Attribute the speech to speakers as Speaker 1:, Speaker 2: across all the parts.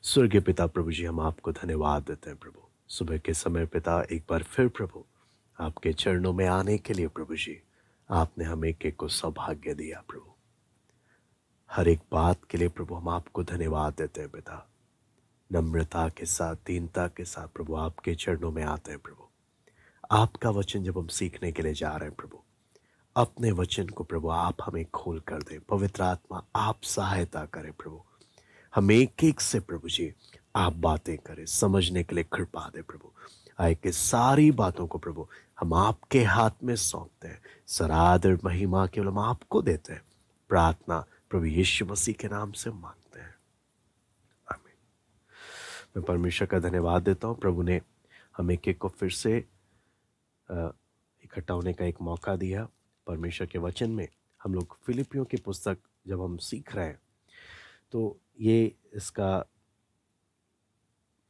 Speaker 1: स्वर्गीय पिता प्रभु जी, हम आपको धन्यवाद देते हैं प्रभु। सुबह के समय पिता एक बार फिर प्रभु आपके चरणों में आने के लिए प्रभु जी आपने हमें एक को सौभाग्य दिया प्रभु। हर एक बात के लिए प्रभु हम आपको धन्यवाद देते हैं पिता। नम्रता के साथ, दीनता के साथ प्रभु आपके चरणों में आते हैं प्रभु। आपका वचन जब हम सीखने के लिए जा रहे हैं प्रभु, अपने वचन को प्रभु आप हमें खोल कर दें। पवित्र आत्मा आप सहायता करें प्रभु। हम एक एक से प्रभु जी आप बातें करें, समझने के लिए कृपा दे प्रभु। आए के सारी बातों को प्रभु हम आपके हाथ में सौंपते हैं। सरादर महिमा केवल हम आपको देते हैं। प्रार्थना प्रभु यीशु मसीह के नाम से मांगते हैं, आमीन। मैं परमेश्वर का धन्यवाद देता हूँ। प्रभु ने हमें एक को फिर से इकट्ठा होने का एक मौका दिया। परमेश्वर के वचन में हम लोग फिलिपियों की पुस्तक जब हम सीख रहे हैं तो ये इसका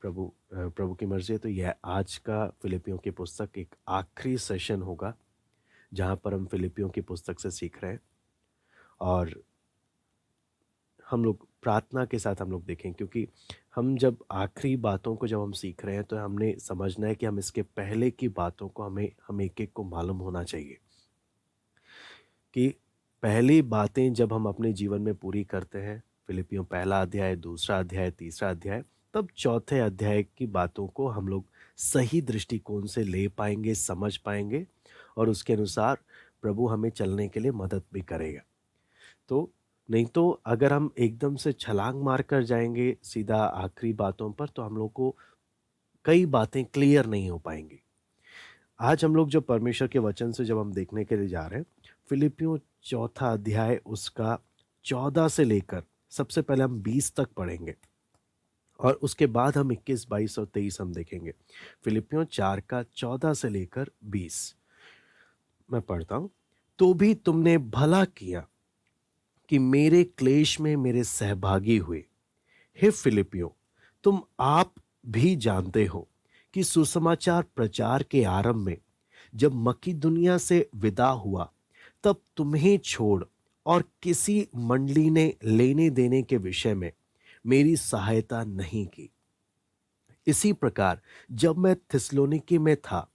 Speaker 1: प्रभु की मर्जी है। तो यह आज का फिलिपियों की पुस्तक एक आखिरी सेशन होगा जहाँ पर हम फिलिपियों की पुस्तक से सीख रहे हैं। और हम लोग प्रार्थना के साथ हम लोग देखें, क्योंकि हम जब आखिरी बातों को जब हम सीख रहे हैं तो हमने समझना है कि हम इसके पहले की बातों को हमें एक एक को मालूम होना चाहिए कि पहली बातें जब हम अपने जीवन में पूरी करते हैं, फिलिपियों पहला अध्याय, दूसरा अध्याय, तीसरा अध्याय, तब चौथे अध्याय की बातों को हम लोग सही दृष्टिकोण से ले पाएंगे, समझ पाएंगे और उसके अनुसार प्रभु हमें चलने के लिए मदद भी करेगा। तो नहीं तो अगर हम एकदम से छलांग मार कर जाएंगे सीधा आखिरी बातों पर तो हम लोग को कई बातें क्लियर नहीं हो पाएंगी। आज हम लोग जो परमेश्वर के वचन से जब हम देखने के लिए जा रहे हैं, फिलिपियों चौथा अध्याय उसका 14 से लेकर सबसे पहले हम 20 तक पढ़ेंगे और उसके बाद हम 21, 22 और 23 हम देखेंगे। फिलिपियों 4 का 14 से लेकर 20 मैं पढ़ता हूँ। तो भी तुमने भला किया कि मेरे क्लेश में मेरे सहभागी हुए। हे फिलिपियों, तुम आप भी जानते हो कि सुसमाचार प्रचार के आरंभ में जब मकीदुनिया से विदा हुआ तब तुम्हें छोड़ और किसी मंडली ने लेने देने के विषय में मेरी सहायता नहीं की। इसी प्रकार जब मैं थिस्सलुनीके में था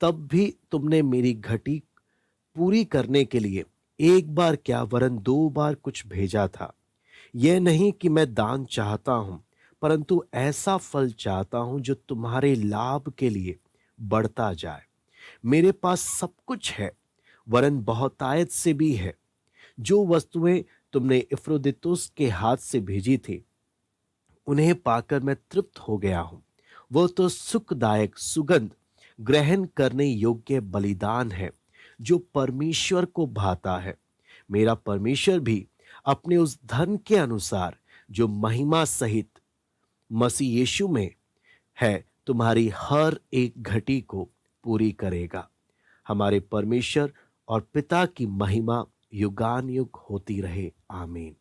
Speaker 1: तब भी तुमने मेरी घटी पूरी करने के लिए एक बार क्या वरन 2 बार कुछ भेजा था। यह नहीं कि मैं दान चाहता हूं, परंतु ऐसा फल चाहता हूं जो तुम्हारे लाभ के लिए बढ़ता जाए। मेरे पास सब कुछ है, वरन बहुतायत से भी है। जो वस्तुएं तुमने इफ्रोदितुस के हाथ से भेजी थी उन्हें पाकर मैं तृप्त हो गया हूं। वह तो सुखदायक सुगंध ग्रहण करने योग्य बलिदान है जो परमेश्वर को भाता है। मेरा परमेश्वर भी अपने उस धन के अनुसार जो महिमा सहित मसीह यीशु में है तुम्हारी हर एक घटी को पूरी करेगा। हमारे परमेश्वर और पिता की महिमा युगान युग होती रहे, आमीन।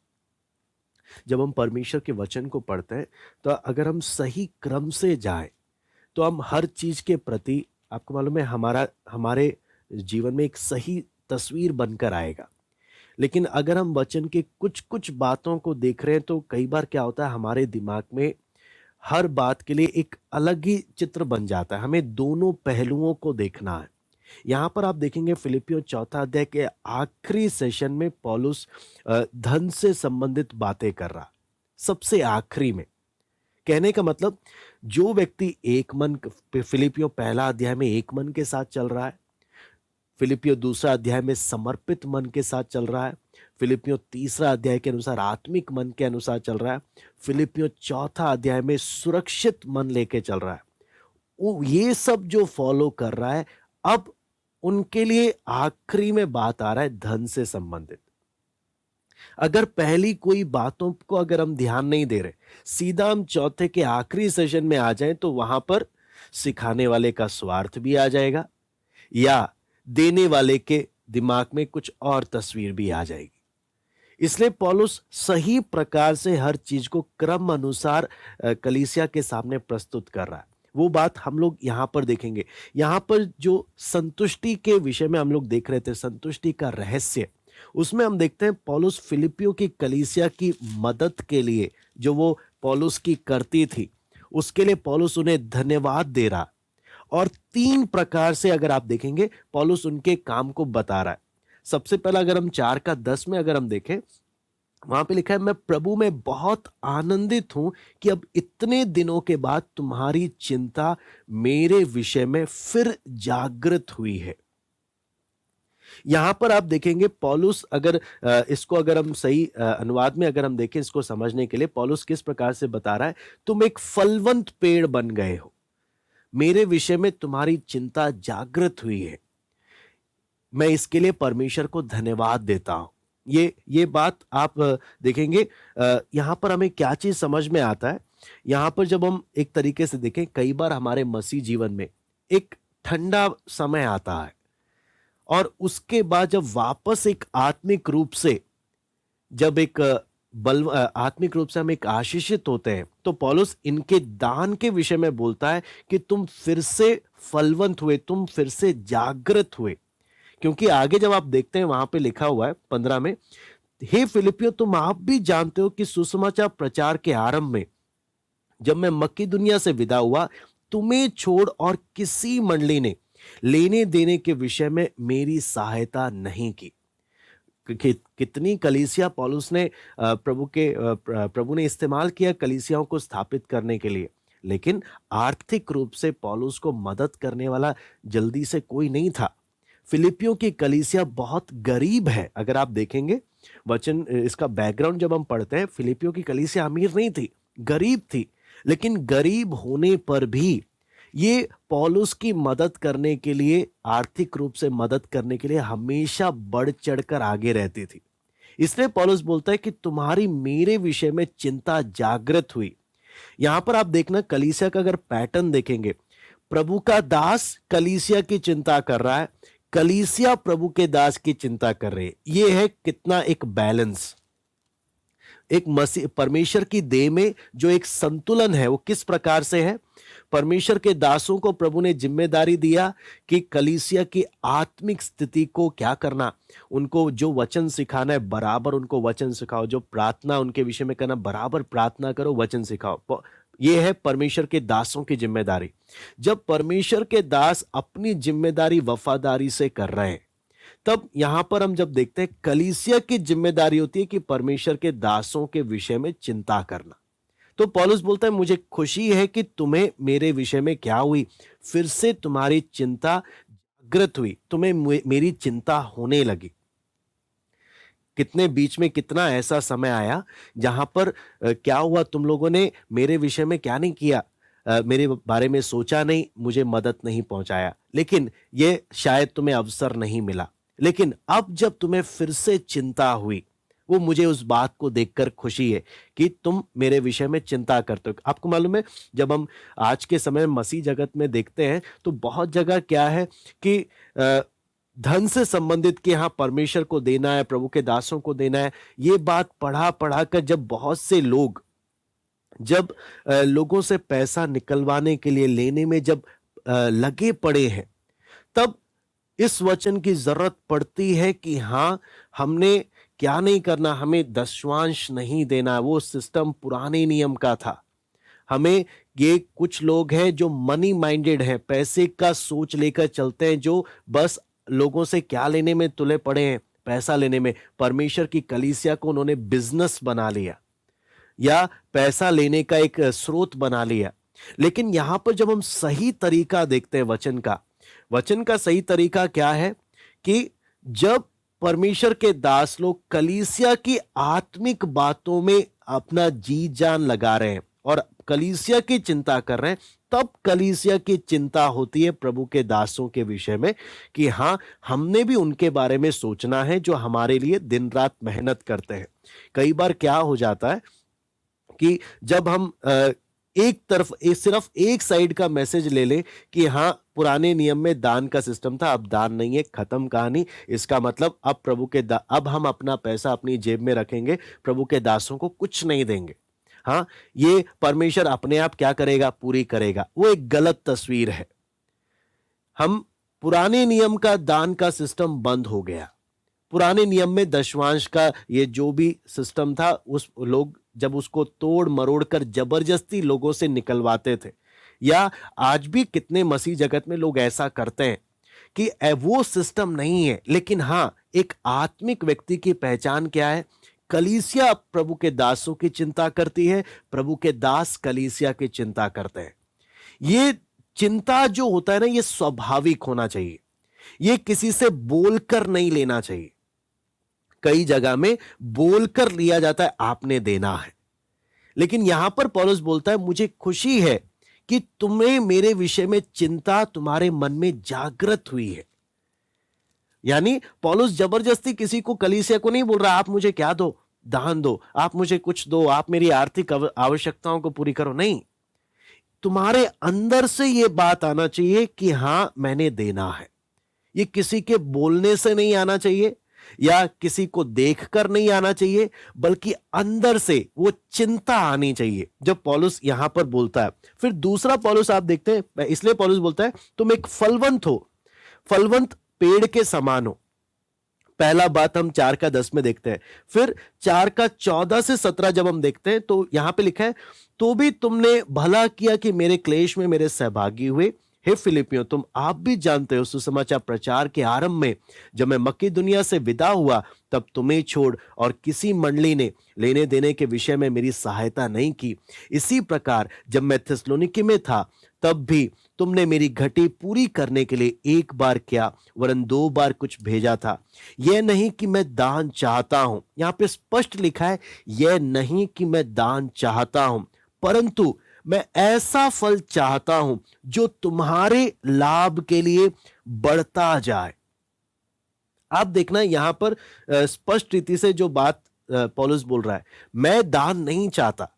Speaker 1: जब हम परमेश्वर के वचन को पढ़ते हैं तो अगर हम सही क्रम से जाएं तो हम हर चीज के प्रति, आपको मालूम है, हमारे जीवन में एक सही तस्वीर बनकर आएगा। लेकिन अगर हम वचन के कुछ कुछ बातों को देख रहे हैं तो कई बार क्या होता है, हमारे दिमाग में हर बात के लिए एक अलग ही चित्र बन जाता है। हमें दोनों पहलुओं को देखना है। यहाँ पर आप देखेंगे फिलिपियों चौथा अध्याय के आखिरी सेशन में पौलुस धन से संबंधित बातें कर रहा, सबसे आखिरी में। कहने का मतलब जो व्यक्ति एक मन, फिलिपियों पहला अध्याय में एक मन के साथ चल रहा है, फिलिपियों दूसरा अध्याय में समर्पित मन के साथ चल रहा है, फिलिपियों तीसरा अध्याय के अनुसार आत्मिक मन के अनुसार चल रहा है, फिलिपियों चौथा अध्याय में सुरक्षित मन लेके चल रहा है, वो ये सब जो फॉलो कर रहा है, अब उनके लिए आखिरी में बात आ रहा है धन से संबंधित। अगर पहली कोई बातों को अगर हम ध्यान नहीं दे रहे, सीधा हम चौथे के आखिरी सेशन में आ जाएं तो वहां पर सिखाने वाले का स्वार्थ भी आ जाएगा या देने वाले के दिमाग में कुछ और तस्वीर भी आ जाएगी। इसलिए पौलुस सही प्रकार से हर चीज को क्रम अनुसार कलीसिया के सामने प्रस्तुत कर रहा है। वो बात हम लोग यहां पर देखेंगे। यहां पर जो संतुष्टि के विषय में हम लोग देख रहे थे, संतुष्टि का रहस्य, उसमें हम देखते हैं पौलुस फिलिपियों की कलीसिया की मदद के लिए जो वो पौलुस की करती थी, उसके लिए पौलुस उन्हें धन्यवाद दे रहा। और 3 प्रकार से अगर आप देखेंगे पौलुस उनके काम को बता रहा है। सबसे पहला अगर हम 4 का 10 में अगर हम देखें, वहां पे लिखा है, मैं प्रभु में बहुत आनंदित हूं कि अब इतने दिनों के बाद तुम्हारी चिंता मेरे विषय में फिर जागृत हुई है। यहां पर आप देखेंगे पौलुस अगर इसको अगर हम सही अनुवाद में अगर हम देखें, इसको समझने के लिए पौलुस किस प्रकार से बता रहा है, तुम एक फलवंत पेड़ बन गए हो, मेरे विषय में तुम्हारी चिंता जागृत हुई है, मैं इसके लिए परमेश्वर को धन्यवाद देता हूं। ये बात आप देखेंगे यहां पर हमें क्या चीज समझ में आता है। यहां पर जब हम एक तरीके से देखें, कई बार हमारे मसीह जीवन में एक ठंडा समय आता है और उसके बाद जब वापस एक आत्मिक रूप से जब एक आत्मिक रूप से हम एक आशीषित होते हैं, तो पौलुस इनके दान के विषय में बोलता है कि तुम फिर से फलवंत हुए, तुम फिर से जागृत हुए। क्योंकि आगे जब आप देखते हैं वहां पे लिखा हुआ है 15 में, हे फिलिपियों, तुम आप भी जानते हो कि सुसमाचार प्रचार के आरंभ में जब मैं मकिदुनिया से विदा हुआ, तुम्हें छोड़ और किसी मंडली ने लेने देने के विषय में मेरी सहायता नहीं की। कितनी कलीसिया पौलुस ने प्रभु ने इस्तेमाल किया कलीसियाओं को स्थापित करने के लिए, लेकिन आर्थिक रूप से पौलुस को मदद करने वाला जल्दी से कोई नहीं था। फिलिपियों की कलीसिया बहुत गरीब है। अगर आप देखेंगे वचन, इसका बैकग्राउंड जब हम पढ़ते हैं, फिलिपियों की कलीसिया अमीर नहीं थी, गरीब थी, लेकिन गरीब होने पर भी ये पौलुस की मदद करने के लिए, आर्थिक रूप से मदद करने के लिए हमेशा बढ़ चढ़कर आगे रहती थी। इसलिए पौलुस बोलता है कि तुम्हारी मेरे विषय में चिंता जागृत हुई। यहां पर आप देखना कलीसिया का अगर पैटर्न देखेंगे, प्रभु का दास कलीसिया की चिंता कर रहा है, कलीसिया प्रभु के दास की चिंता कर रही है। यह है कितना एक बैलेंस, एक मसीह परमेश्वर की देह में जो एक संतुलन है, वो किस प्रकार से है। परमेश्वर के दासों को प्रभु ने जिम्मेदारी दिया कि कलीसिया की आत्मिक स्थिति को क्या करना, उनको जो वचन सिखाना है बराबर उनको वचन सिखाओ, जो प्रार्थना उनके विषय में करना बराबर प्रार्थना करो, वचन सिखाओ। ये है परमेश्वर के दासों की जिम्मेदारी। जब परमेश्वर के दास अपनी जिम्मेदारी वफादारी से कर रहे हैं, तब यहां पर हम जब देखते हैं कलीसिया की जिम्मेदारी होती है कि परमेश्वर के दासों के विषय में चिंता करना। तो पौलुस बोलता है, मुझे खुशी है कि तुम्हें मेरे विषय में क्या हुई, फिर से तुम्हारी चिंता जागृत हुई, तुम्हें मेरी चिंता होने लगी। कितने बीच में कितना ऐसा समय आया जहां पर क्या हुआ, तुम लोगों ने मेरे विषय में क्या नहीं किया, मेरे बारे में सोचा नहीं, मुझे मदद नहीं पहुंचाया, लेकिन ये शायद तुम्हें अवसर नहीं मिला। लेकिन अब जब तुम्हें फिर से चिंता हुई, वो मुझे उस बात को देखकर खुशी है कि तुम मेरे विषय में चिंता करते हो। आपको मालूम है, जब हम आज के समय में मसीह जगत में देखते हैं तो बहुत जगह क्या है कि धन से संबंधित कि हाँ परमेश्वर को देना है, प्रभु के दासों को देना है, ये बात पढ़ा पढ़ा कर जब बहुत से लोग जब लोगों से पैसा निकलवाने के लिए लेने में जब लगे पड़े हैं, तब इस वचन की जरूरत पड़ती है कि हाँ हमने क्या नहीं करना, हमें दशवांश नहीं देना। वो सिस्टम पुराने नियम का था। हमें ये कुछ लोग हैं जो मनी माइंडेड हैं, पैसे का सोच लेकर चलते हैं, जो बस लोगों से क्या लेने में तुले पड़े हैं, पैसा लेने में। परमेश्वर की कलीसिया को उन्होंने बिजनेस बना लिया या पैसा लेने का एक स्रोत बना लिया। लेकिन यहां पर जब हम सही तरीका देखते हैं वचन का सही तरीका क्या है कि जब परमेश्वर के दास लोग कलीसिया की आत्मिक बातों में अपना जी जान लगा रहे हैं और कलीसिया की चिंता कर रहे हैं, तब कलीसिया की चिंता होती है प्रभु के दासों के विषय में कि हाँ हमने भी उनके बारे में सोचना है जो हमारे लिए दिन रात मेहनत करते हैं। कई बार क्या हो जाता है कि जब हम एक तरफ सिर्फ एक साइड का मैसेज ले ले कि हाँ पुराने नियम में दान का सिस्टम था, अब दान नहीं है, खत्म कहानी, इसका मतलब अब अब हम अपना पैसा अपनी जेब में रखेंगे, प्रभु के दासों को कुछ नहीं देंगे। हाँ, ये परमेश्वर अपने आप क्या करेगा, पूरी करेगा। वो एक गलत तस्वीर है। हम पुराने नियम का दान का सिस्टम बंद हो गया। पुराने नियम में दशवांश का ये जो भी सिस्टम था, उस लोग जब उसको तोड़ मरोड़ कर जबरदस्ती लोगों से निकलवाते थे, या आज भी कितने मसीह जगत में लोग ऐसा करते हैं कि वो सिस्टम नहीं है। लेकिन हाँ, एक आत्मिक व्यक्ति की पहचान क्या है? कलीसिया प्रभु के दासों की चिंता करती है, प्रभु के दास कलीसिया की चिंता करते हैं। ये चिंता जो होता है ना, ये स्वाभाविक होना चाहिए, ये किसी से बोलकर नहीं लेना चाहिए। कई जगह में बोलकर लिया जाता है, आपने देना है, लेकिन यहां पर पौलुस बोलता है मुझे खुशी है कि तुम्हें मेरे विषय में चिंता तुम्हारे मन में जागृत हुई है। यानी पौलुस जबरदस्ती किसी को, कलीसिया को नहीं बोल रहा आप मुझे क्या दो, दान दो, आप मुझे कुछ दो, आप मेरी आर्थिक आवश्यकताओं को पूरी करो। नहीं, तुम्हारे अंदर से यह बात आना चाहिए कि हां मैंने देना है। ये किसी के बोलने से नहीं आना चाहिए या किसी को देखकर नहीं आना चाहिए, बल्कि अंदर से वो चिंता आनी चाहिए जब पौलुस यहां पर बोलता है। फिर दूसरा पौलुस आप देखते हैं, इसलिए पौलुस बोलता है तुम एक फलवंत हो, फलवंत पेड़ के समान हो। पहला बात हम 4:10 में देखते हैं। फिर 4:14 से 17 जब हम देखते हैं तो यहां पे लिखा है तो भी तुमने भला किया कि मेरे क्लेश में मेरे सहभागी हुए। हे फिलिपियों, तुम आप भी जानते हो सुसमाचार प्रचार के आरंभ में जब मैं मकिदुनिया से विदा हुआ तब तुम्हें छोड़ और किसी मंडली ने लेने देने के विषय में मेरी सहायता नहीं की। इसी प्रकार जब मैं थिस्सलुनीके में था तब भी तुमने मेरी घटी पूरी करने के लिए एक बार क्या वरन 2 बार कुछ भेजा था। यह नहीं कि मैं दान चाहता हूं, यहां पे स्पष्ट लिखा है यह नहीं कि मैं दान चाहता हूं, परंतु मैं ऐसा फल चाहता हूं जो तुम्हारे लाभ के लिए बढ़ता जाए। आप देखना यहां पर स्पष्ट रीति से जो बात पौलुस बोल रहा है, मैं दान नहीं चाहता।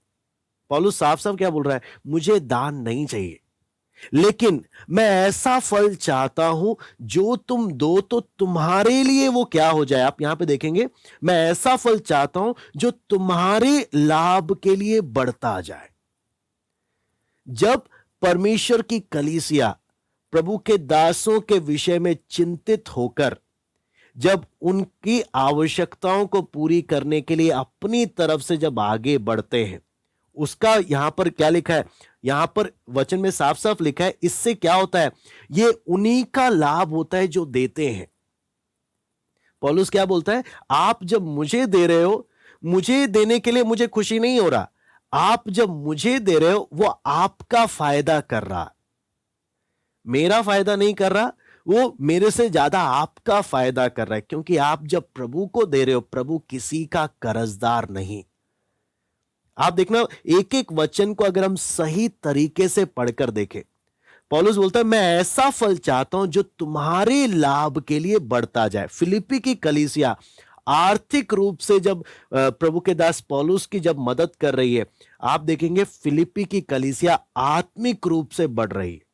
Speaker 1: पौलुस साफ साफ क्या बोल रहा है? मुझे दान नहीं चाहिए, लेकिन मैं ऐसा फल चाहता हूं जो तुम दो तो तुम्हारे लिए वो क्या हो जाए। आप यहां पे देखेंगे, मैं ऐसा फल चाहता हूं जो तुम्हारे लाभ के लिए बढ़ता जाए। जब परमेश्वर की कलीसिया प्रभु के दासों के विषय में चिंतित होकर जब उनकी आवश्यकताओं को पूरी करने के लिए अपनी तरफ से जब आगे बढ़ते हैं, उसका यहां पर क्या लिखा है? यहां पर वचन में साफ साफ लिखा है, इससे क्या होता है? ये उन्हीं का लाभ होता है जो देते हैं। पौलुस क्या बोलता है? आप जब मुझे दे रहे हो, मुझे देने के लिए मुझे खुशी नहीं हो रहा, आप जब मुझे दे रहे हो वो आपका फायदा कर रहा, मेरा फायदा नहीं कर रहा, वो मेरे से ज्यादा आपका फायदा कर रहा है। क्योंकि आप जब प्रभु को दे रहे हो, प्रभु किसी का कर्जदार नहीं। आप देखना, एक एक वचन को अगर हम सही तरीके से पढ़कर देखें, पौलुस बोलता है मैं ऐसा फल चाहता हूं जो तुम्हारे लाभ के लिए बढ़ता जाए। फिलिप्पी की कलीसिया आर्थिक रूप से जब प्रभु के दास पौलुस की जब मदद कर रही है, आप देखेंगे फिलिप्पी की कलीसिया आत्मिक रूप से बढ़ रही है।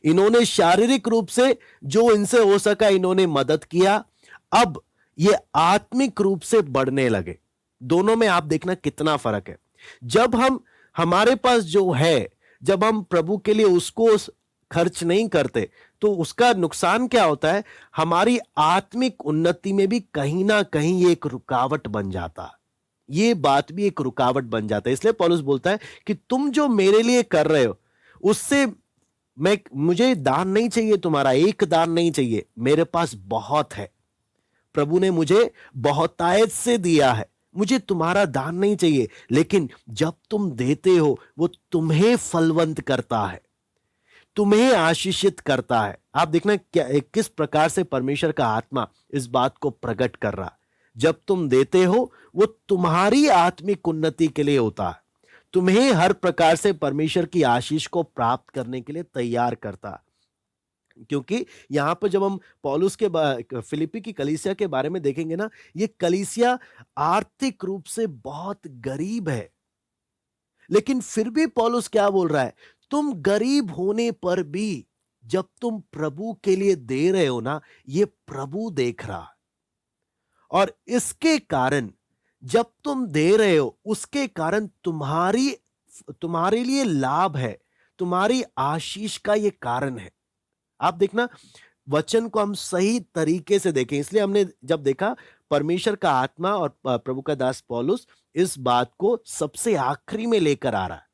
Speaker 1: इन्होंने शारीरिक रूप से जो इनसे हो सका इन्होंने मदद किया, अब ये आत्मिक रूप से बढ़ने लगे। दोनों में आप देखना कितना फर्क है। जब हम हमारे पास जो है, जब हम प्रभु के लिए उसको खर्च नहीं करते तो उसका नुकसान क्या होता है? हमारी आत्मिक उन्नति में भी कहीं ना कहीं ये एक रुकावट बन जाता है। ये बात भी एक रुकावट बन जाता है। इसलिए पौलुस बोलता है कि तुम जो मेरे लिए कर रहे हो उससे मुझे दान नहीं चाहिए, तुम्हारा एक दान नहीं चाहिए, मेरे पास बहुत है। प्रभु ने मुझे बहुतायत से दिया है, मुझे तुम्हारा दान नहीं चाहिए। लेकिन जब तुम देते हो वो तुम्हें फलवंत करता है, तुम्हें आशीषित करता है। आप देखना क्या किस प्रकार से परमेश्वर का आत्मा इस बात को प्रकट कर रहा है। जब तुम देते हो वो तुम्हारी आत्मिक उन्नति के लिए होता है, तुम्हें हर प्रकार से परमेश्वर की आशीष को प्राप्त करने के लिए तैयार करता है। क्योंकि यहां पर जब हम पौलुस के फिलिप्पी की कलीसिया के बारे में देखेंगे ना, ये कलीसिया आर्थिक रूप से बहुत गरीब है, लेकिन फिर भी पौलुस क्या बोल रहा है? तुम गरीब होने पर भी जब तुम प्रभु के लिए दे रहे हो ना, ये प्रभु देख रहा है। और इसके कारण जब तुम दे रहे हो उसके कारण तुम्हारे लिए लाभ है, तुम्हारी आशीष का ये कारण है। आप देखना, वचन को हम सही तरीके से देखें। इसलिए हमने जब देखा परमेश्वर का आत्मा और प्रभु का दास पौलुस इस बात को सबसे आखिरी में लेकर आ रहा है,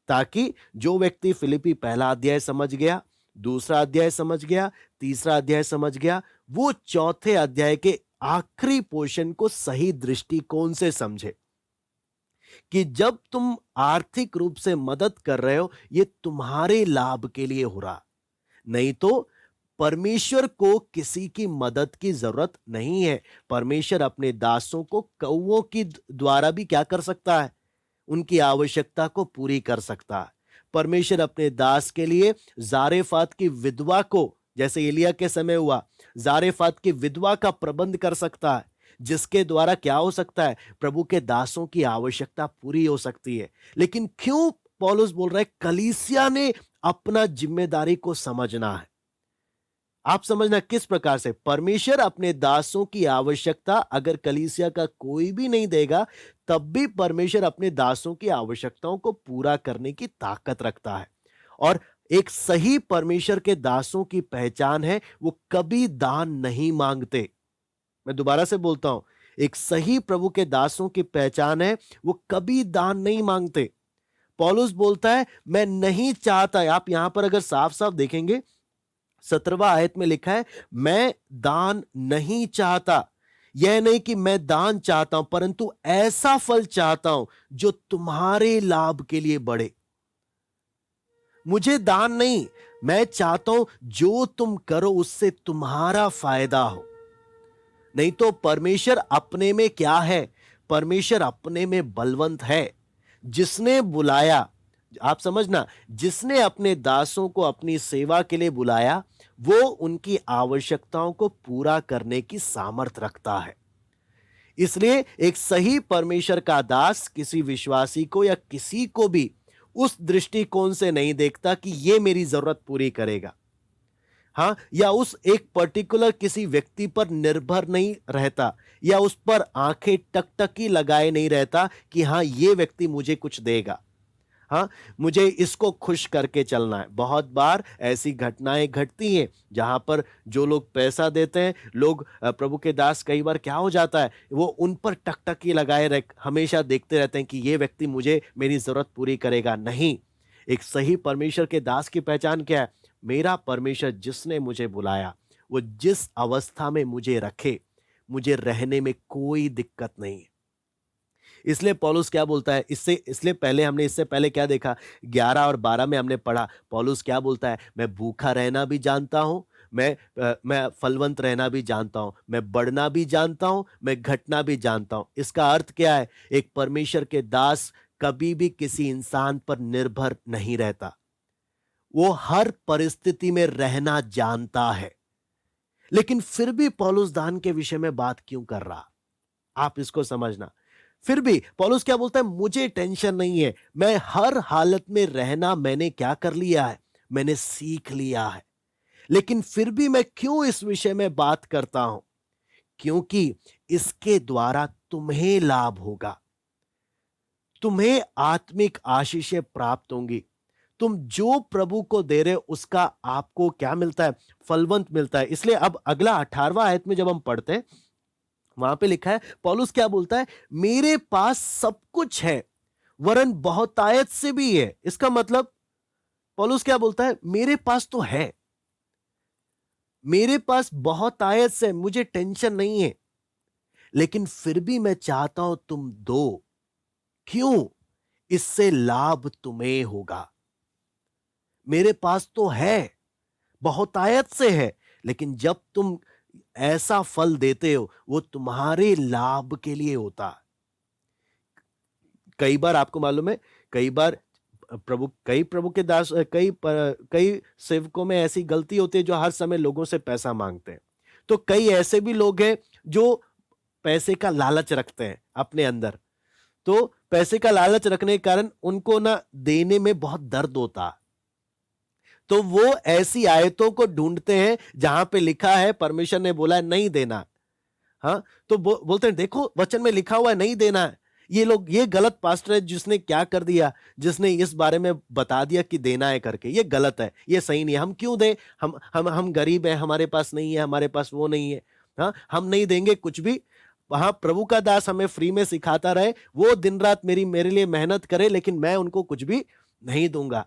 Speaker 1: ताकि जो व्यक्ति फिलिपी पहला अध्याय समझ गया, दूसरा अध्याय समझ गया, तीसरा अध्याय समझ गया, वो चौथे अध्याय के आखिरी पोर्शन को सही दृष्टिकोण से समझे कि जब तुम आर्थिक रूप से मदद कर रहे हो, ये तुम्हारे लाभ के लिए हो रहा, नहीं तो परमेश्वर को किसी की मदद की जरूरत नहीं है। परमेश्वर अपने दासों को कौओं की द्वारा भी क्या कर सकता है? उनकी आवश्यकता को पूरी कर सकता है। परमेश्वर अपने दास के लिए जारेफात की विधवा को, जैसे एलिया के समय हुआ, जारेफात की विधवा का प्रबंध कर सकता है, जिसके द्वारा क्या हो सकता है? प्रभु के दासों की आवश्यकता पूरी हो सकती है। लेकिन क्यों पौलुस बोल रहा है कलीसिया ने अपना जिम्मेदारी को समझना है? आप समझना किस प्रकार से परमेश्वर अपने दासों की आवश्यकता अगर कलीसिया का कोई भी नहीं देगा, तब भी परमेश्वर अपने दासों की आवश्यकताओं को पूरा करने की ताकत रखता है। और एक सही परमेश्वर के दासों की पहचान है, वो कभी दान नहीं मांगते। मैं दोबारा से बोलता हूं, एक सही प्रभु के दासों की पहचान है, वो कभी दान नहीं मांगते। पौलुस बोलता है मैं नहीं चाहता, आप यहां पर अगर साफ साफ देखेंगे 17वां आयत में लिखा है मैं दान नहीं चाहता। यह नहीं कि मैं दान चाहता हूं, परंतु ऐसा फल चाहता हूं जो तुम्हारे लाभ के लिए बढ़े। मुझे दान नहीं, मैं चाहता हूं जो तुम करो उससे तुम्हारा फायदा हो। नहीं तो परमेश्वर अपने में क्या है? परमेश्वर अपने में बलवंत है। जिसने बुलाया, आप समझना, जिसने अपने दासों को अपनी सेवा के लिए बुलाया, वो उनकी आवश्यकताओं को पूरा करने की सामर्थ रखता है। इसलिए एक सही परमेश्वर का दास किसी विश्वासी को या किसी को भी उस दृष्टिकोण से नहीं देखता कि ये मेरी जरूरत पूरी करेगा, हाँ, या उस एक पर्टिकुलर किसी व्यक्ति पर निर्भर नहीं रहता, या उस पर आंखें टकटकी लगाए नहीं रहता कि हाँ ये व्यक्ति मुझे कुछ देगा, हाँ मुझे इसको खुश करके चलना है। बहुत बार ऐसी घटनाएं घटती हैं जहां पर जो लोग पैसा देते हैं, लोग प्रभु के दास, कई बार क्या हो जाता है वो उन पर टकटकी लगाए रख हमेशा देखते रहते हैं कि ये व्यक्ति मुझे मेरी जरूरत पूरी करेगा। नहीं, एक सही परमेश्वर के दास की पहचान क्या है? मेरा परमेश्वर जिसने मुझे बुलाया, वो जिस अवस्था में मुझे रखे, मुझे रहने में कोई दिक्कत नहीं है। इसलिए पौलुस क्या बोलता है, इसलिए पहले हमने इससे पहले क्या देखा, 11 और 12 में हमने पढ़ा, पौलुस क्या बोलता है? मैं भूखा रहना भी जानता हूं, मैं फलवंत रहना भी जानता हूं, मैं बढ़ना भी जानता हूं, मैं घटना भी जानता हूं। इसका अर्थ क्या है? एक परमेश्वर के दास कभी भी किसी इंसान पर निर्भर नहीं रहता, वो हर परिस्थिति में रहना जानता है। लेकिन फिर भी पौलुस दान के विषय में बात क्यों कर रहा? आप इसको समझना। फिर भी पौलुस क्या बोलता है? मुझे टेंशन नहीं है, मैं हर हालत में रहना मैंने क्या कर लिया है? मैंने सीख लिया है। लेकिन फिर भी मैं क्यों इस विषय में बात करता हूं? क्योंकि इसके द्वारा तुम्हें लाभ होगा, तुम्हें आत्मिक आशीषें प्राप्त होंगी। तुम जो प्रभु को दे रहे हो उसका आपको क्या मिलता है? फलवंत मिलता है। इसलिए अब अगला 18वां आयत में जब हम पढ़ते हैं, वहां पे लिखा है, पौलुस क्या बोलता है? मेरे पास सब कुछ है, वरन बहुतायत से भी है। इसका मतलब पौलुस क्या बोलता है? मेरे पास तो है, मेरे पास बहुतायत से, मुझे टेंशन नहीं है, लेकिन फिर भी मैं चाहता हूं तुम दो। क्यों? इससे लाभ तुम्हें होगा। मेरे पास तो है, बहुतायत से है, लेकिन जब तुम ऐसा फल देते हो वो तुम्हारे लाभ के लिए होता है। कई बार आपको मालूम है, कई बार कई प्रभु के दास, कई सेवकों में ऐसी गलती होती है जो हर समय लोगों से पैसा मांगते हैं। तो कई ऐसे भी लोग हैं जो पैसे का लालच रखते हैं अपने अंदर। तो पैसे का लालच रखने के कारण उनको ना देने में बहुत दर्द होता है। तो वो ऐसी आयतों को ढूंढते हैं जहां पे लिखा है परमेश्वर ने बोला है नहीं देना, हाँ, तो बोलते हैं देखो वचन में लिखा हुआ है नहीं देना है। ये लोग, ये गलत पास्टर है जिसने क्या कर दिया, जिसने इस बारे में बता दिया कि देना है करके। ये गलत है, ये सही नहीं है। हम क्यों दें? हम गरीब हैं, हमारे पास नहीं है, हमारे पास वो नहीं है, हाँ, हम नहीं देंगे कुछ भी। वहां प्रभु का दास हमें फ्री में सिखाता रहे, वो दिन रात मेरे लिए मेहनत करे, लेकिन मैं उनको कुछ भी नहीं दूंगा।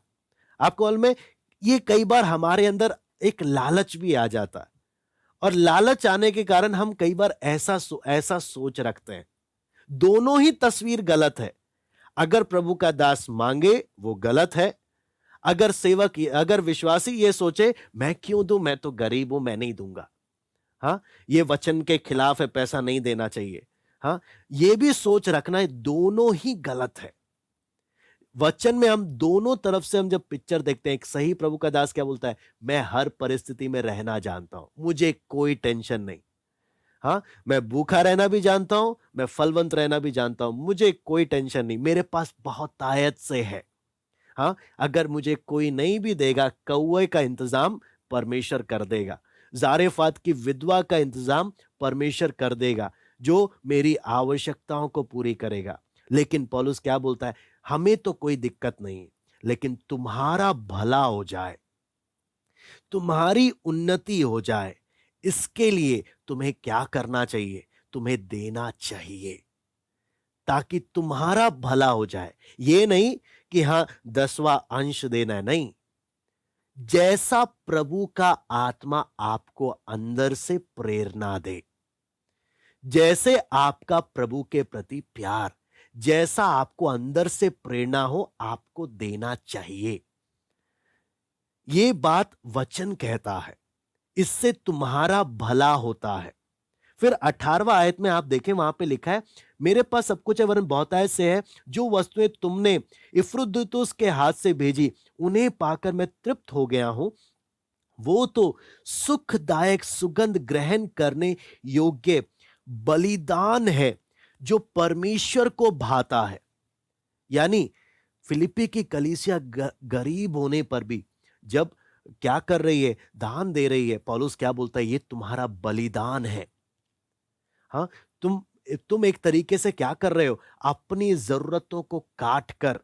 Speaker 1: आपको मालूम है, ये कई बार हमारे अंदर एक लालच भी आ जाता है, और लालच आने के कारण हम कई बार ऐसा सोच रखते हैं। दोनों ही तस्वीर गलत है। अगर प्रभु का दास मांगे वो गलत है, अगर विश्वासी ये सोचे मैं क्यों दूं, मैं तो गरीब हूं, मैं नहीं दूंगा, हाँ, ये वचन के खिलाफ है, पैसा नहीं देना चाहिए, हाँ, ये भी सोच रखना है, दोनों ही गलत है। वचन में हम दोनों तरफ से हम जब पिक्चर देखते हैं, एक सही प्रभु का दास क्या बोलता है, मैं हर परिस्थिति में रहना जानता हूं, मुझे कोई टेंशन नहीं, हाँ, मैं भूखा रहना भी जानता हूं, मैं फलवंत रहना भी जानता हूं, मुझे कोई टेंशन नहीं, मेरे पास बहुत आयत से है, हाँ, अगर मुझे कोई नहीं भी देगा, कौए का इंतजाम परमेश्वर कर देगा, जारेफात की विधवा का इंतजाम परमेश्वर कर देगा, जो मेरी आवश्यकताओं को पूरी करेगा। लेकिन पौलुस क्या बोलता है, हमें तो कोई दिक्कत नहीं, लेकिन तुम्हारा भला हो जाए, तुम्हारी उन्नति हो जाए, इसके लिए तुम्हें क्या करना चाहिए, तुम्हें देना चाहिए, ताकि तुम्हारा भला हो जाए। ये नहीं कि हां 10वां अंश देना है, नहीं, जैसा प्रभु का आत्मा आपको अंदर से प्रेरणा दे, जैसे आपका प्रभु के प्रति प्यार, जैसा आपको अंदर से प्रेरणा हो, आपको देना चाहिए। ये बात वचन कहता है, इससे तुम्हारा भला होता है। फिर 18वां आयत में आप देखें, वहां पे लिखा है, मेरे पास सब कुछ है वरन बहुतायत से है, जो वस्तुएं तुमने इफ्रुदितुस के हाथ से भेजी उन्हें पाकर मैं तृप्त हो गया हूं, वो तो सुखदायक सुगंध ग्रहण करने योग्य बलिदान है, जो परमेश्वर को भाता है। यानी फिलिप्पी की कलीसिया गरीब होने पर भी जब क्या कर रही है, दान दे रही है, पौलुस क्या बोलता है, ये तुम्हारा बलिदान है। हाँ, तुम एक तरीके से क्या कर रहे हो, अपनी जरूरतों को काट कर,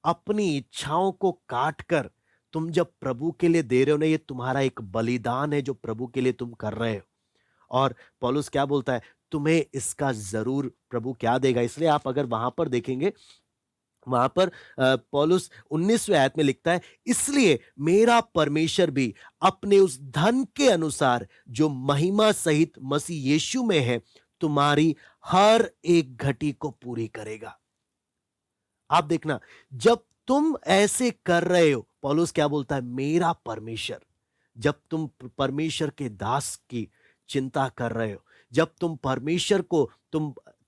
Speaker 1: अपनी इच्छाओं को काट कर तुम जब प्रभु के लिए दे रहे हो ना, ये तुम्हारा एक बलिदान है जो प्रभु के लिए तुम कर रहे हो। और पौलुस क्या बोलता है, तुम्हें इसका जरूर प्रभु क्या देगा। इसलिए आप अगर वहां पर देखेंगे, वहां पर पौलुस 19वें आयत में लिखता है, इसलिए मेरा परमेश्वर भी अपने उस धन के अनुसार जो महिमा सहित मसीह यीशु में है, तुम्हारी हर एक घटी को पूरी करेगा। आप देखना, जब तुम ऐसे कर रहे हो, पौलुस क्या बोलता है, मेरा परमेश्वर, जब तुम परमेश्वर के दास की चिंता कर रहे हो, जब तुम परमेश्वर को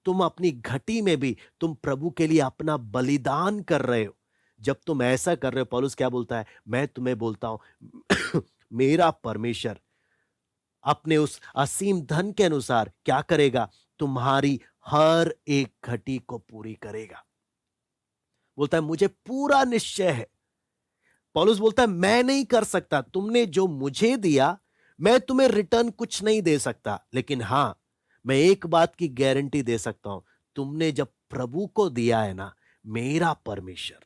Speaker 1: तुम अपनी घटी में भी तुम प्रभु के लिए अपना बलिदान कर रहे हो, जब तुम ऐसा कर रहे हो, पौलुस क्या बोलता है, मैं तुम्हें बोलता हूं मेरा परमेश्वर अपने उस असीम धन के अनुसार क्या करेगा, तुम्हारी हर एक घटी को पूरी करेगा। बोलता है मुझे पूरा निश्चय है। पौलुस बोलता है मैं नहीं कर सकता, तुमने जो मुझे दिया मैं तुम्हें रिटर्न कुछ नहीं दे सकता, लेकिन हां, मैं एक बात की गारंटी दे सकता हूं, तुमने जब प्रभु को दिया है ना, मेरा परमेश्वर,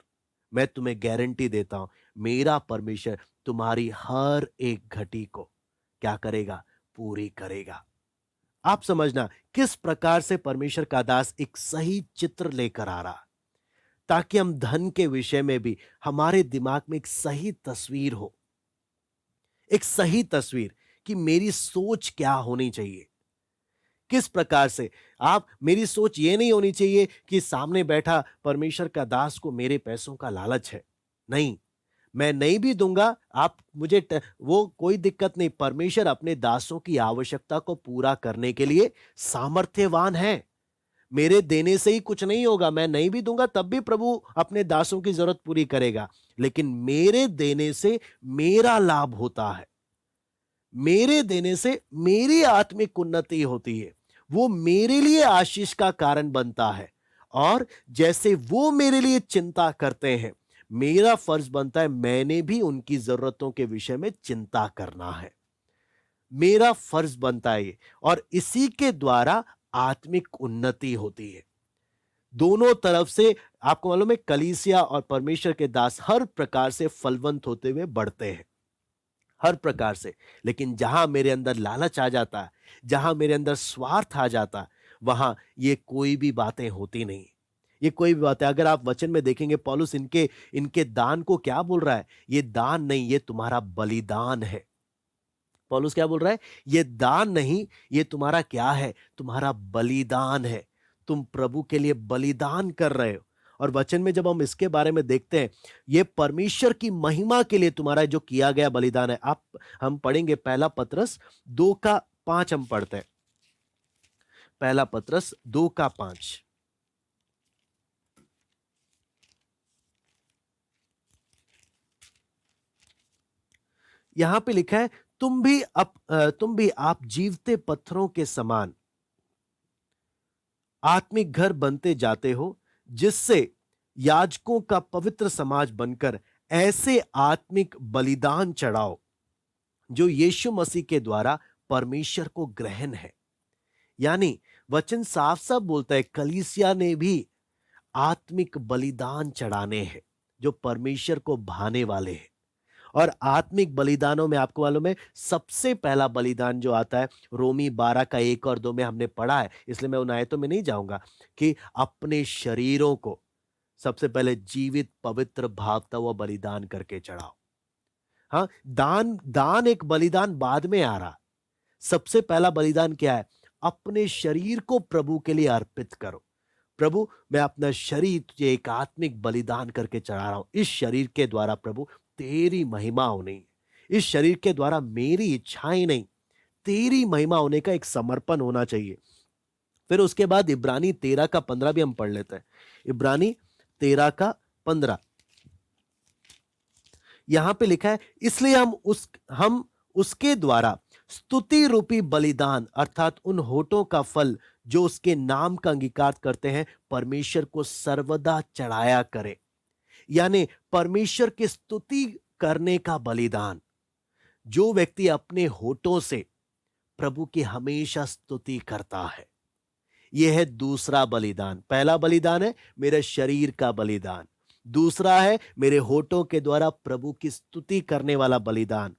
Speaker 1: मैं तुम्हें गारंटी देता हूं, मेरा परमेश्वर तुम्हारी हर एक घटी को क्या करेगा, पूरी करेगा। आप समझना किस प्रकार से परमेश्वर का दास एक सही चित्र लेकर आ रहा, ताकि हम धन के विषय में भी हमारे दिमाग में एक सही तस्वीर हो, एक सही तस्वीर कि मेरी सोच क्या होनी चाहिए, किस प्रकार से। आप मेरी सोच ये नहीं होनी चाहिए कि सामने बैठा परमेश्वर का दास को मेरे पैसों का लालच है, नहीं, मैं नहीं भी दूंगा, आप मुझे वो कोई दिक्कत नहीं, परमेश्वर अपने दासों की आवश्यकता को पूरा करने के लिए सामर्थ्यवान है। मेरे देने से ही कुछ नहीं होगा, मैं नहीं भी दूंगा तब भी प्रभु अपने दासों की जरूरत पूरी करेगा, लेकिन मेरे देने से मेरा लाभ होता है, मेरे देने से मेरी आत्मिक उन्नति होती है, वो मेरे लिए आशीष का कारण बनता है। और जैसे वो मेरे लिए चिंता करते हैं, मेरा फर्ज बनता है मैंने भी उनकी जरूरतों के विषय में चिंता करना है, मेरा फर्ज बनता है ये, और इसी के द्वारा आत्मिक उन्नति होती है। दोनों तरफ से आपको मालूम है, कलीसिया और परमेश्वर के दास हर प्रकार से फलवंत होते हुए बढ़ते हैं, हर प्रकार से। लेकिन जहां मेरे अंदर लालच आ जाता है, जहां मेरे अंदर स्वार्थ आ जाता है, वहां ये कोई भी बातें होती नहीं। ये कोई भी बात है, अगर आप वचन में देखेंगे पौलुस इनके इनके दान को क्या बोल रहा है, ये दान नहीं, ये तुम्हारा बलिदान है। पौलुस क्या बोल रहा है, ये दान नहीं, ये तुम्हारा क्या है, तुम्हारा बलिदान है। तुम प्रभु के लिए बलिदान कर रहे हो। और वचन में जब हम इसके बारे में देखते हैं, ये परमेश्वर की महिमा के लिए तुम्हारा जो किया गया बलिदान है। आप हम पढ़ेंगे पहला पतरस 2:5 हम पढ़ते हैं। पहला पतरस 2:5। यहां पे लिखा है, तुम भी आप जीवते पत्थरों के समान आत्मिक घर बनते जाते हो, जिससे याजकों का पवित्र समाज बनकर ऐसे आत्मिक बलिदान चढ़ाओ जो यीशु मसीह के द्वारा परमेश्वर को ग्रहण है। यानी वचन साफ साफ बोलता है, कलीसिया ने भी आत्मिक बलिदान चढ़ाने हैं जो परमेश्वर को भाने वाले हैं। और आत्मिक बलिदानों में आपको मालूम है, सबसे पहला बलिदान जो आता है, रोमी 12:1 और 2 में हमने पढ़ा है, इसलिए मैं उन आयतों में नहीं जाऊंगा, कि अपने शरीरों को सबसे पहले जीवित पवित्र भावता हुआ बलिदान करके चढ़ाओ। हाँ, दान दान एक बलिदान बाद में आ रहा। सबसे पहला बलिदान क्या है, अपने शरीर को प्रभु के लिए अर्पित करो। प्रभु, मैं अपना शरीर तुझे एक आत्मिक बलिदान करके चढ़ा रहा हूं। इस शरीर के द्वारा प्रभु तेरी महिमा होनी है। इस शरीर के द्वारा मेरी इच्छाएं नहीं, तेरी महिमा होने का एक समर्पण होना चाहिए। फिर उसके बाद इब्रानी 13:15 भी हम पढ़ लेते हैं। इब्रानी 13:15 यहां पे लिखा है, इसलिए हम उसके द्वारा स्तुति रूपी बलिदान, अर्थात उन होठों का फल जो उसके नाम का अंगीकार करते हैं, परमेश्वर को सर्वदा चढ़ाया करें। यानी परमेश्वर की स्तुति करने का बलिदान। जो व्यक्ति अपने होठों से प्रभु की हमेशा स्तुति करता है, यह है दूसरा बलिदान। पहला बलिदान है मेरे शरीर का बलिदान, दूसरा है मेरे होठों के द्वारा प्रभु की स्तुति करने वाला बलिदान।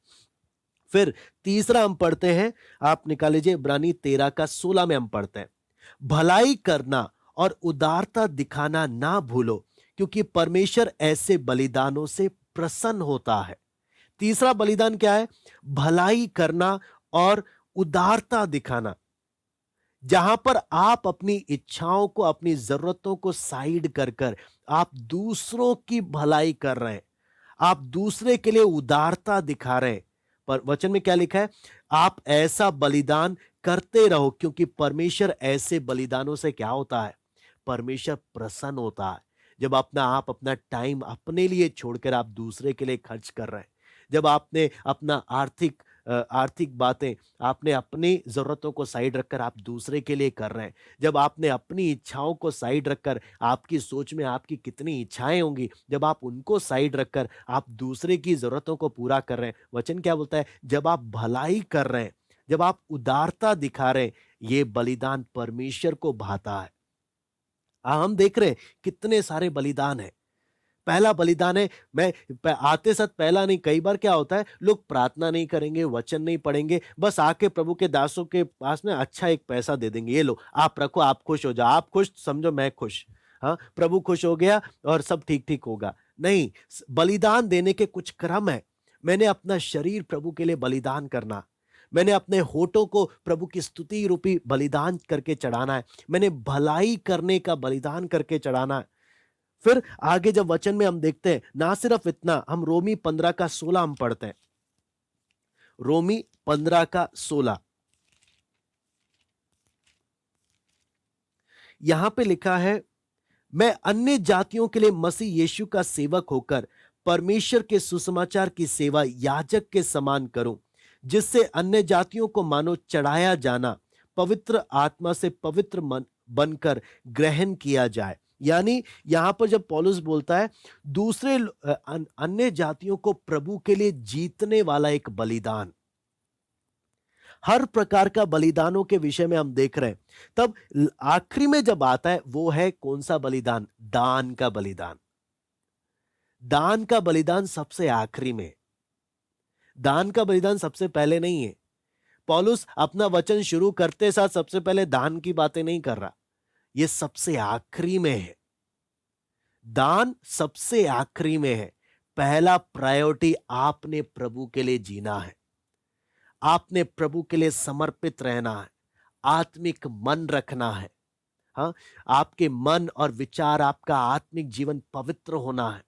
Speaker 1: फिर तीसरा हम पढ़ते हैं, आप निकाल लीजिए, इब्रानी 13:16 में हम पढ़ते हैं, भलाई करना और उदारता दिखाना ना भूलो, क्योंकि परमेश्वर ऐसे बलिदानों से प्रसन्न होता है। तीसरा बलिदान क्या है, भलाई करना और उदारता दिखाना। जहां पर आप अपनी इच्छाओं को, अपनी जरूरतों को साइड कर कर आप दूसरों की भलाई कर रहे हैं, आप दूसरे के लिए उदारता दिखा रहे हैं। पर वचन में क्या लिखा है, आप ऐसा बलिदान करते रहो, क्योंकि परमेश्वर ऐसे बलिदानों से क्या होता है, परमेश्वर प्रसन्न होता है। जब आप अपना टाइम अपने लिए छोड़कर आप दूसरे के लिए खर्च कर रहे हैं, जब आपने अपना आर्थिक बातें, आपने अपनी जरूरतों को साइड रखकर आप दूसरे के लिए कर रहे हैं, जब आपने अपनी इच्छाओं को साइड रखकर, आपकी सोच में आपकी कितनी इच्छाएं होंगी, जब आप उनको साइड रखकर आप दूसरे की जरूरतों को पूरा कर रहे हैं, वचन क्या बोलता है, जब आप भलाई कर रहे हैं, जब आप उदारता दिखा रहे हैं, ये बलिदान परमेश्वर को भाता है। हम देख रहे हैं कितने सारे बलिदान है। पहला बलिदान है, आते साथ पहला नहीं, कई बार क्या होता है, लोग प्रार्थना नहीं करेंगे, वचन नहीं पढ़ेंगे, बस आके प्रभु के दासों के पास में अच्छा एक पैसा दे देंगे, ये लो आप रखो, आप खुश हो जाओ, आप खुश समझो मैं खुश, हाँ प्रभु खुश हो गया और सब ठीक ठीक होगा। नहीं, बलिदान देने के कुछ क्रम है। मैंने अपना शरीर प्रभु के लिए बलिदान करना, मैंने अपने होठों को प्रभु की स्तुति रूपी बलिदान करके चढ़ाना है, मैंने भलाई करने का बलिदान करके चढ़ाना है। फिर आगे जब वचन में हम देखते हैं, ना सिर्फ इतना, हम रोमी 15:16 हम पढ़ते हैं। रोमी 15:16 यहां पे लिखा है, मैं अन्य जातियों के लिए मसीह यीशु का सेवक होकर परमेश्वर के सुसमाचार की सेवा याजक के समान करूं, जिससे अन्य जातियों को मानो चढ़ाया जाना पवित्र आत्मा से पवित्र मन बनकर ग्रहण किया जाए। यानी यहां पर जब पौलुस बोलता है अन्य जातियों को प्रभु के लिए जीतने वाला एक बलिदान, हर प्रकार का बलिदानों के विषय में हम देख रहे हैं। तब आखिरी में जब आता है, वो है कौन सा बलिदान, दान का बलिदान। दान का बलिदान सबसे आखिरी में, दान का बलिदान सबसे पहले नहीं है। पौलुस अपना वचन शुरू करते साथ सबसे पहले दान की बातें नहीं कर रहा, ये सबसे आखिरी में है। दान सबसे आखिरी में है। पहला प्रायोरिटी आपने प्रभु के लिए जीना है, आपने प्रभु के लिए समर्पित रहना है, आत्मिक मन रखना है। हाँ, आपके मन और विचार, आपका आत्मिक जीवन पवित्र होना है।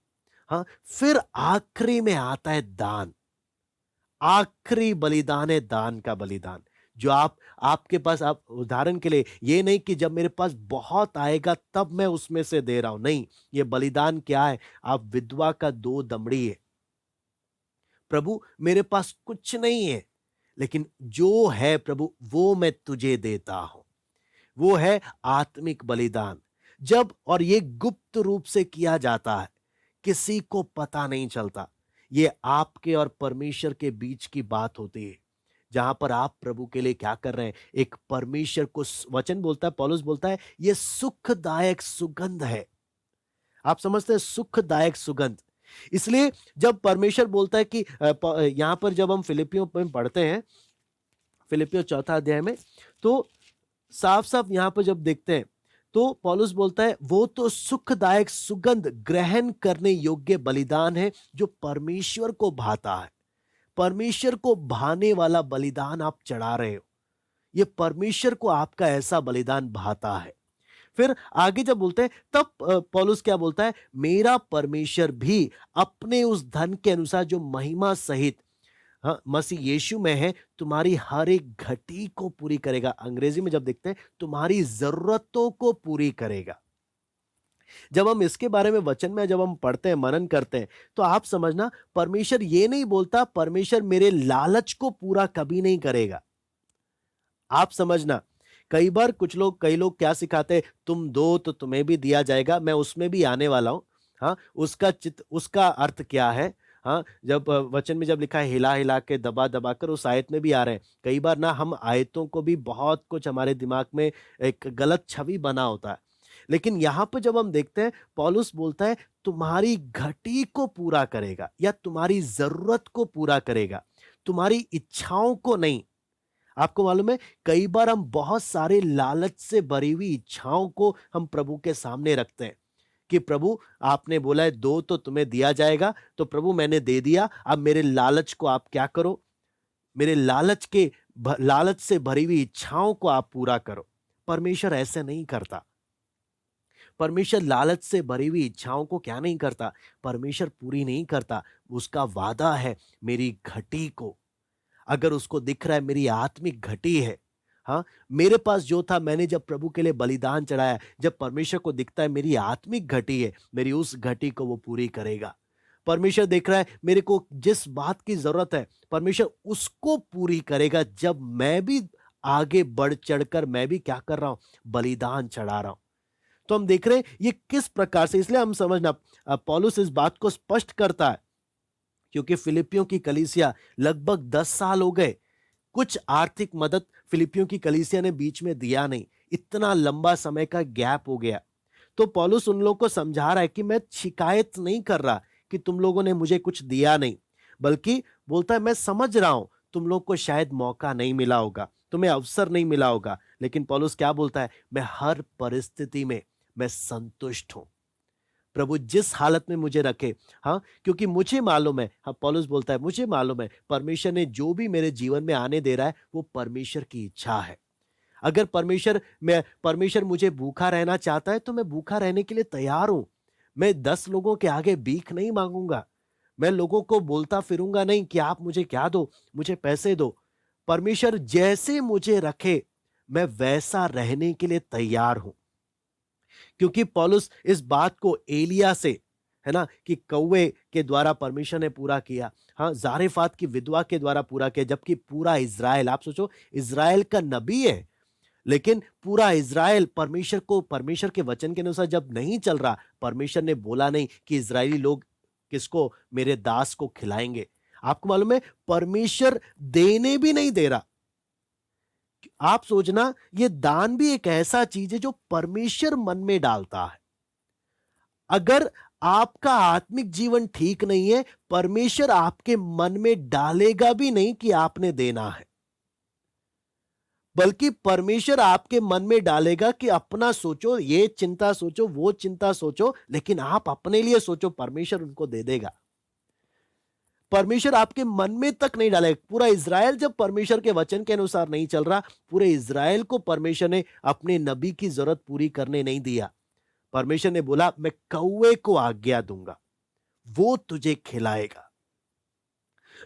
Speaker 1: हाँ, फिर आखिरी में आता है दान। आखिरी बलिदान है दान का बलिदान, जो आपके पास, आप उदाहरण के लिए, ये नहीं कि जब मेरे पास बहुत आएगा तब मैं उसमें से दे रहा हूं, नहीं। ये बलिदान क्या है? आप विधवा का 2 दमड़ी है, प्रभु मेरे पास कुछ नहीं है, लेकिन जो है प्रभु वो मैं तुझे देता हूं। वो है आत्मिक बलिदान। जब, और ये गुप्त रूप से किया जाता है, किसी को पता नहीं चलता। ये आपके और परमेश्वर के बीच की बात होती है, जहां पर आप प्रभु के लिए क्या कर रहे हैं। एक परमेश्वर को वचन बोलता है, पौलुस बोलता है, ये सुखदायक सुगंध है। आप समझते हैं, सुखदायक सुगंध। इसलिए जब परमेश्वर बोलता है कि यहां पर जब हम फिलिपियों में पढ़ते हैं, फिलिपियों 4 अध्याय में, तो साफ साफ यहां पर जब देखते हैं तो पौलुस बोलता है, वो तो सुखदायक सुगंध ग्रहण करने योग्य बलिदान है जो परमेश्वर को भाता है। परमेश्वर को भाने वाला बलिदान आप चढ़ा रहे हो, ये परमेश्वर को आपका ऐसा बलिदान भाता है। फिर आगे जब बोलते हैं तब पौलुस क्या बोलता है, मेरा परमेश्वर भी अपने उस धन के अनुसार जो महिमा सहित, हाँ, मसीह यीशु में है, तुम्हारी हर एक घटी को पूरी करेगा। अंग्रेजी में जब देखते हैं, तुम्हारी जरूरतों को पूरी करेगा। जब हम इसके बारे में वचन में जब हम पढ़ते हैं, मनन करते हैं, तो आप समझना, परमेश्वर ये नहीं बोलता परमेश्वर मेरे लालच को पूरा कभी नहीं करेगा। आप समझना, कई लोग क्या सिखाते हैं, तुम दो तो तुम्हें भी दिया जाएगा, मैं उसमें भी आने वाला हूं। हाँ, उसका अर्थ क्या है? हाँ, जब वचन में जब लिखा है हिला हिला के, दबा दबा कर, उस आयत में भी आ रहे हैं। कई बार ना हम आयतों को भी, बहुत कुछ हमारे दिमाग में एक गलत छवि बना होता है, लेकिन यहां पर जब हम देखते हैं, पौलुस बोलता है तुम्हारी घटी को पूरा करेगा, या तुम्हारी जरूरत को पूरा करेगा, तुम्हारी इच्छाओं को नहीं। आपको मालूम है, कई बार हम बहुत सारे लालच से भरी हुई इच्छाओं को हम प्रभु के सामने रखते हैं कि प्रभु आपने बोला है दो तो तुम्हें दिया जाएगा, तो प्रभु मैंने दे दिया, अब मेरे लालच को आप क्या करो, मेरे लालच से भरी हुई इच्छाओं को आप पूरा करो। परमेश्वर ऐसे नहीं करता। परमेश्वर लालच से भरी हुई इच्छाओं को क्या नहीं करता, परमेश्वर पूरी नहीं करता। उसका वादा है मेरी घटी को, अगर उसको दिख रहा है मेरी आत्मिक घटी है, हाँ, मेरे पास जो था, मैंने जब प्रभु के लिए बलिदान चढ़ाया, जब परमेश्वर को दिखता है मेरी आत्मिक घटी है, मेरी उस घटी को वो पूरी करेगा। परमेश्वर देख रहा है मेरे को जिस बात की जरूरत है, परमेश्वर उसको पूरी करेगा, जब मैं भी आगे बढ़ चढ़कर मैं भी क्या कर रहा हूं, बलिदान चढ़ा रहा हूं। तो हम देख रहे हैं ये किस प्रकार से, इसलिए हम समझना, पौलुस इस बात को स्पष्ट करता है, क्योंकि फिलिपियों की कलीसिया लगभग 10 साल हो गए, कुछ आर्थिक मदद फिलिपियों की कलीसिया ने बीच में दिया नहीं, इतना लंबा समय का गैप हो गया। तो पौलुस उन लोगों को समझा रहा है कि मैं शिकायत नहीं कर रहा कि तुम लोगों ने मुझे कुछ दिया नहीं, बल्कि बोलता है मैं समझ रहा हूं तुम लोग को शायद मौका नहीं मिला होगा, तुम्हें अवसर नहीं मिला होगा, लेकिन पौलुस क्या बोलता है, मैं हर परिस्थिति में मैं संतुष्ट हूं। प्रभु जिस हालत में मुझे रखे, हाँ, क्योंकि मुझे मालूम है, हाँ, पौलुस बोलता है मुझे मालूम है परमेश्वर ने जो भी मेरे जीवन में आने दे रहा है वो परमेश्वर की इच्छा है। अगर परमेश्वर मुझे भूखा रहना चाहता है तो मैं भूखा रहने के लिए तैयार हूं। मैं 10 लोगों के आगे भीख नहीं मांगूंगा, मैं लोगों को बोलता फिरूंगा नहीं कि आप मुझे क्या दो, मुझे पैसे दो। परमेश्वर जैसे मुझे रखे मैं वैसा रहने के लिए तैयार हूं। क्योंकि पौलुस इस बात को एलिया से, है ना, कि कौवे के द्वारा परमेश्वर ने पूरा किया, हाँ, जारेफात की विधवा के द्वारा पूरा किया, जबकि पूरा इज़राइल, आप सोचो, इज़राइल का नबी है, लेकिन पूरा इज़राइल परमेश्वर के वचन के अनुसार जब नहीं चल रहा, परमेश्वर ने बोला नहीं कि इज़राइली लोग किसको, मेरे दास को खिलाएंगे। आपको मालूम है परमेश्वर देने भी नहीं दे रहा। आप सोचना, ये दान भी एक ऐसा चीज है जो परमेश्वर मन में डालता है। अगर आपका आत्मिक जीवन ठीक नहीं है, परमेश्वर आपके मन में डालेगा भी नहीं कि आपने देना है। बल्कि परमेश्वर आपके मन में डालेगा कि अपना सोचो, ये चिंता सोचो, वो चिंता सोचो, लेकिन आप अपने लिए सोचो, परमेश्वर उनको दे देगा। परमेश्वर आपके मन में तक नहीं डालेगा। पूरा इज़राइल जब परमेश्वर के वचन के अनुसार नहीं चल रहा, पूरे इज़राइल को परमेश्वर ने अपने नबी की जरूरत पूरी करने नहीं दिया। परमेश्वर ने बोला, मैं कौवे को आज्ञा दूंगा, वो तुझे खिलाएगा।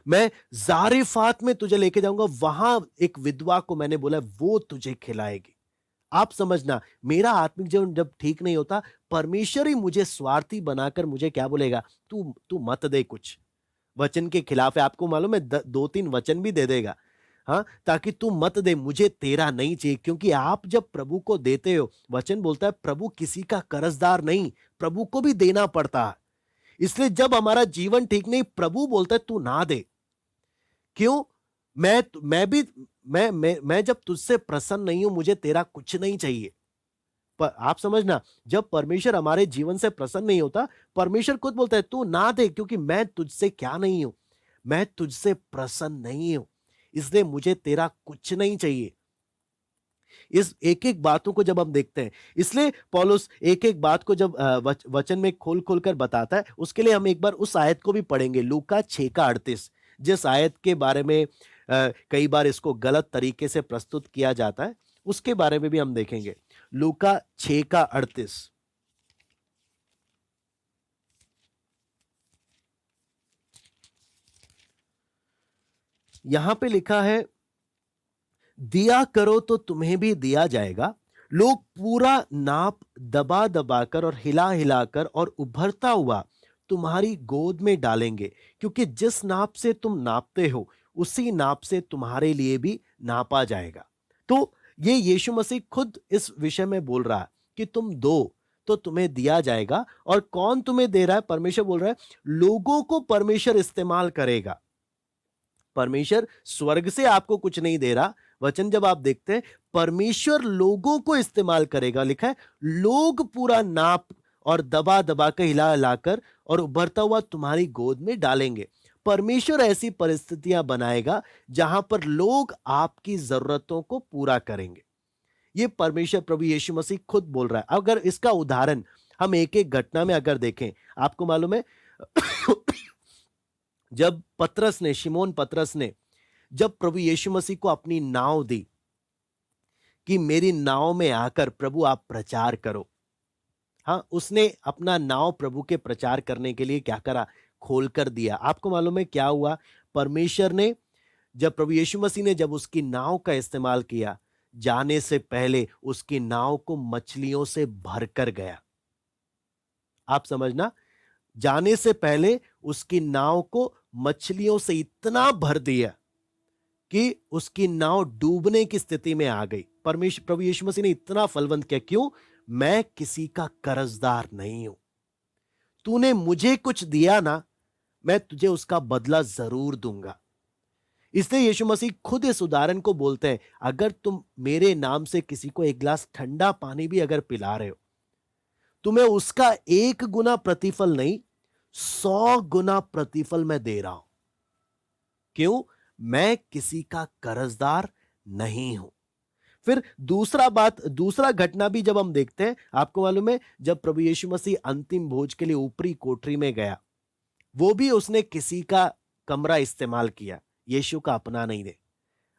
Speaker 1: मैं जारिफात में तुझे लेके जाऊंगा, वहां एक विधवा को मैंने बोला वो तुझे खिलाएगी। आप समझना, मेरा आत्मिक जीवन जब ठीक नहीं होता, परमेश्वर ही मुझे स्वार्थी बनाकर मुझे क्या बोलेगा, तू तू मत दे, कुछ वचन के खिलाफ है। आपको मालूम है, दो तीन वचन भी दे देगा, हाँ, ताकि तू मत दे, मुझे तेरा नहीं चाहिए। क्योंकि आप जब प्रभु को देते हो, वचन बोलता है प्रभु किसी का कर्जदार नहीं, प्रभु को भी देना पड़ता है। इसलिए जब हमारा जीवन ठीक नहीं, प्रभु बोलता है तू ना दे। क्यों? मैं भी मैं जब तुझसे प्रसन्न नहीं हूं, मुझे तेरा कुछ नहीं चाहिए। पर आप समझना, जब परमेश्वर हमारे जीवन से प्रसन्न नहीं होता, परमेश्वर खुद बोलता है तू ना दे, क्योंकि मैं तुझसे क्या नहीं हूं, मैं तुझसे प्रसन्न नहीं हूं, इसलिए मुझे तेरा कुछ नहीं चाहिए। इस एक एक बातों को जब हम देखते हैं, इसलिए पौलुस एक एक बात को जब वचन में खोल खोल कर बताता है, उसके लिए हम एक बार उस आयत को भी पढ़ेंगे, लूका 6 का 38, जिस आयत के बारे में कई बार इसको गलत तरीके से प्रस्तुत किया जाता है, उसके बारे में भी हम देखेंगे। लूका 6 का 38। यहां पे लिखा है, दिया करो तो तुम्हें भी दिया जाएगा, लोग पूरा नाप दबा दबाकर और हिला हिलाकर और उभरता हुआ तुम्हारी गोद में डालेंगे, क्योंकि जिस नाप से तुम नापते हो, उसी नाप से तुम्हारे लिए भी नापा जाएगा। तो ये यीशु मसीह खुद इस विषय में बोल रहा है कि तुम दो तो तुम्हें दिया जाएगा। और कौन तुम्हें दे रहा है? परमेश्वर बोल रहा है, लोगों को परमेश्वर इस्तेमाल करेगा। परमेश्वर स्वर्ग से आपको कुछ नहीं दे रहा। वचन जब आप देखते हैं, परमेश्वर लोगों को इस्तेमाल करेगा। लिखा है, लोग पूरा नाप और दबा दबा कर हिला हिलाकर और उभरता हुआ तुम्हारी गोद में डालेंगे। परमेश्वर ऐसी परिस्थितियां बनाएगा जहां पर लोग आपकी जरूरतों को पूरा करेंगे। ये परमेश्वर प्रभु यीशु मसीह खुद बोल रहा है। अगर इसका उदाहरण हम एक एक घटना में अगर देखें, आपको मालूम है जब पतरस ने, शिमोन पतरस ने जब प्रभु यीशु मसीह को अपनी नाव दी कि मेरी नाव में आकर प्रभु आप प्रचार करो, हाँ, उसने अपना नाव प्रभु के प्रचार करने के लिए क्या करा? खोल कर दिया। आपको मालूम है क्या हुआ? परमेश्वर ने, जब प्रभु यीशु मसीह ने जब उसकी नाव का इस्तेमाल किया, जाने से पहले उसकी नाव को मछलियों से भरकर गया। आप समझना, जाने से पहले उसकी नाव को मछलियों से इतना भर दिया कि उसकी नाव डूबने की स्थिति में आ गई। परमेश्वर प्रभु यीशु मसीह ने इतना फलवंत किया। क्यों? मैं किसी का कर्जदार नहीं हूं, तूने मुझे कुछ दिया ना, मैं तुझे उसका बदला जरूर दूंगा। इसलिए यीशु मसीह खुद इस उदाहरण को बोलते हैं, अगर तुम मेरे नाम से किसी को एक गिलास ठंडा पानी भी अगर पिला रहे हो, तुम्हें उसका 1 गुना प्रतिफल नहीं, 100 गुना प्रतिफल मैं दे रहा हूं। क्यों? मैं किसी का कर्जदार नहीं हूं। फिर दूसरा घटना भी जब हम देखते हैं, आपको मालूम है, जब प्रभु यीशु मसीह अंतिम भोज के लिए ऊपरी कोठरी में गया, वो भी उसने किसी का कमरा इस्तेमाल किया। यीशु का अपना नहीं है,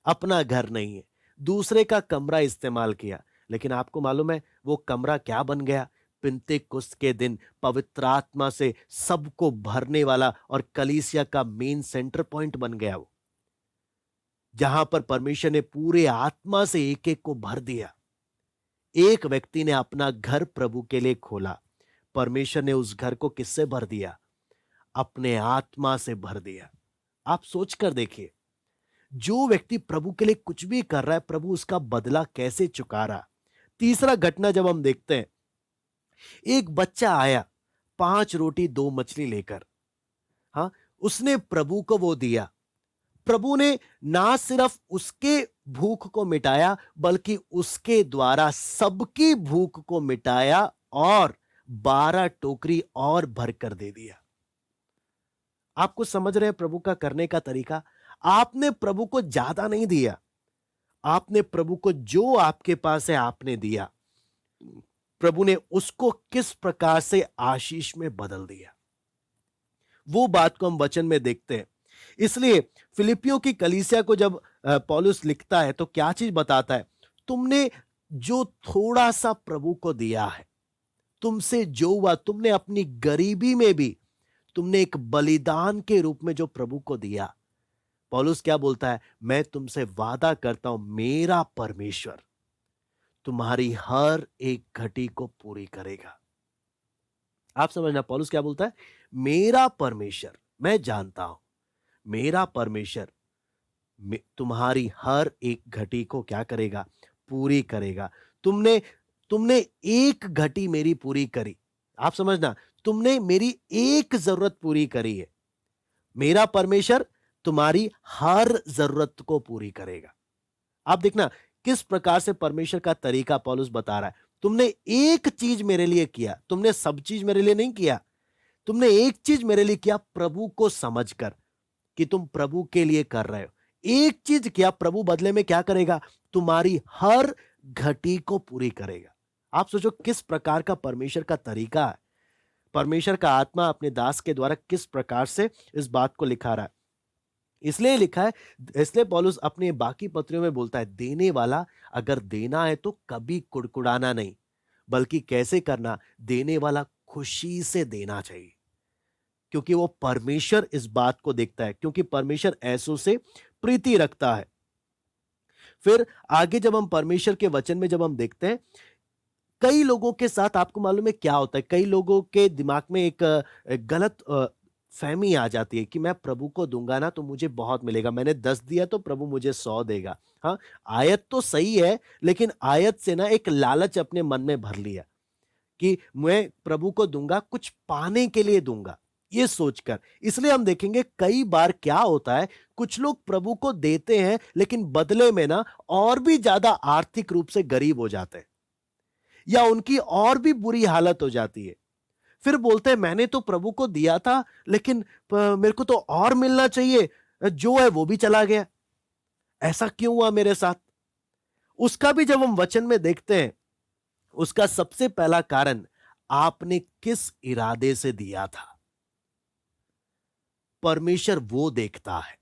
Speaker 1: अपना घर नहीं है, दूसरे का कमरा इस्तेमाल किया। लेकिन आपको मालूम है वो कमरा क्या बन गया? पिन्तेकुस्त के दिन पवित्र आत्मा से सबको भरने वाला और कलीसिया का मेन सेंटर पॉइंट बन गया वो, जहां पर परमेश्वर ने पूरे आत्मा से एक एक को भर दिया। एक व्यक्ति ने अपना घर प्रभु के लिए खोला, परमेश्वर ने उस घर को किससे भर दिया? अपने आत्मा से भर दिया। आप सोच कर देखिए, जो व्यक्ति प्रभु के लिए कुछ भी कर रहा है, प्रभु उसका बदला कैसे चुका रहा। तीसरा घटना जब हम देखते हैं, एक बच्चा आया 5 रोटी 2 मछली लेकर, हाँ, उसने प्रभु को वो दिया। प्रभु ने ना सिर्फ उसके भूख को मिटाया, बल्कि उसके द्वारा सबकी भूख को मिटाया और 12 टोकरी और भरकर दे दिया। आपको समझ रहे हैं प्रभु का करने का तरीका? आपने प्रभु को ज्यादा नहीं दिया, आपने प्रभु को जो आपके पास है आपने दिया, प्रभु ने उसको किस प्रकार से आशीष में बदल दिया, वो बात को हम वचन में देखते हैं। इसलिए फिलिपियों की कलीसिया को जब पौलुस लिखता है तो क्या चीज बताता है? तुमने जो थोड़ा सा प्रभु को दिया है, तुमसे जो हुआ, तुमने अपनी गरीबी में भी तुमने एक बलिदान के रूप में जो प्रभु को दिया। पौलुस क्या बोलता है? मैं तुमसे वादा करता हूं, मेरा परमेश्वर तुम्हारी हर एक घटी को पूरी करेगा। आप समझना, पौलुस क्या बोलता है? मेरा परमेश्वर, मैं जानता हूं, मेरा परमेश्वर तुम्हारी हर एक घटी को क्या करेगा? पूरी करेगा। तुमने तुमने एक घटी मेरी पूरी करी। आप समझना, तुमने मेरी एक जरूरत पूरी करी है। मेरा परमेश्वर तुम्हारी हर जरूरत को पूरी करेगा। आप देखना किस प्रकार से परमेश्वर का तरीका पौलुस बता रहा है। तुमने एक चीज मेरे लिए किया, तुमने सब चीज मेरे लिए नहीं किया, तुमने एक चीज मेरे लिए किया, प्रभु को समझकर कि तुम प्रभु के लिए कर रहे हो। एक चीज किया, प्रभु बदले में क्या करेगा? तुम्हारी हर घटी को पूरी करेगा। आप सोचो किस प्रकार का परमेश्वर का तरीका है। परमेश्वर का आत्मा अपने दास के द्वारा किस प्रकार से इस बात को लिखा रहा है। इसलिए लिखा है, इसलिए पौलुस अपने बाकी पत्रियों में बोलता है, देने वाला अगर देना है तो कभी कुड़कुड़ाना नहीं, बल्कि कैसे करना? देने वाला खुशी से देना चाहिए, क्योंकि वो परमेश्वर इस बात को देखता है, क्योंकि परमेश्वर ऐसों से प्रीति रखता है। फिर आगे जब हम परमेश्वर के वचन में जब हम देखते हैं, कई लोगों के साथ आपको मालूम है क्या होता है? कई लोगों के दिमाग में एक गलत फहमी आ जाती है कि मैं प्रभु को दूंगा ना तो मुझे बहुत मिलेगा, मैंने 10 दिया तो प्रभु मुझे 100 देगा। हाँ, आयत तो सही है, लेकिन आयत से ना एक लालच अपने मन में भर लिया कि मैं प्रभु को दूंगा, कुछ पाने के लिए दूंगा, ये सोचकर। इसलिए हम देखेंगे कई बार क्या होता है, कुछ लोग प्रभु को देते हैं लेकिन बदले में ना और भी ज्यादा आर्थिक रूप से गरीब हो जाते हैं, या उनकी और भी बुरी हालत हो जाती है। फिर बोलते हैं मैंने तो प्रभु को दिया था, लेकिन मेरे को तो और मिलना चाहिए, जो है वो भी चला गया। ऐसा क्यों हुआ मेरे साथ? उसका भी जब हम वचन में देखते हैं, उसका सबसे पहला कारण, आपने किस इरादे से दिया था। परमेश्वर वो देखता है,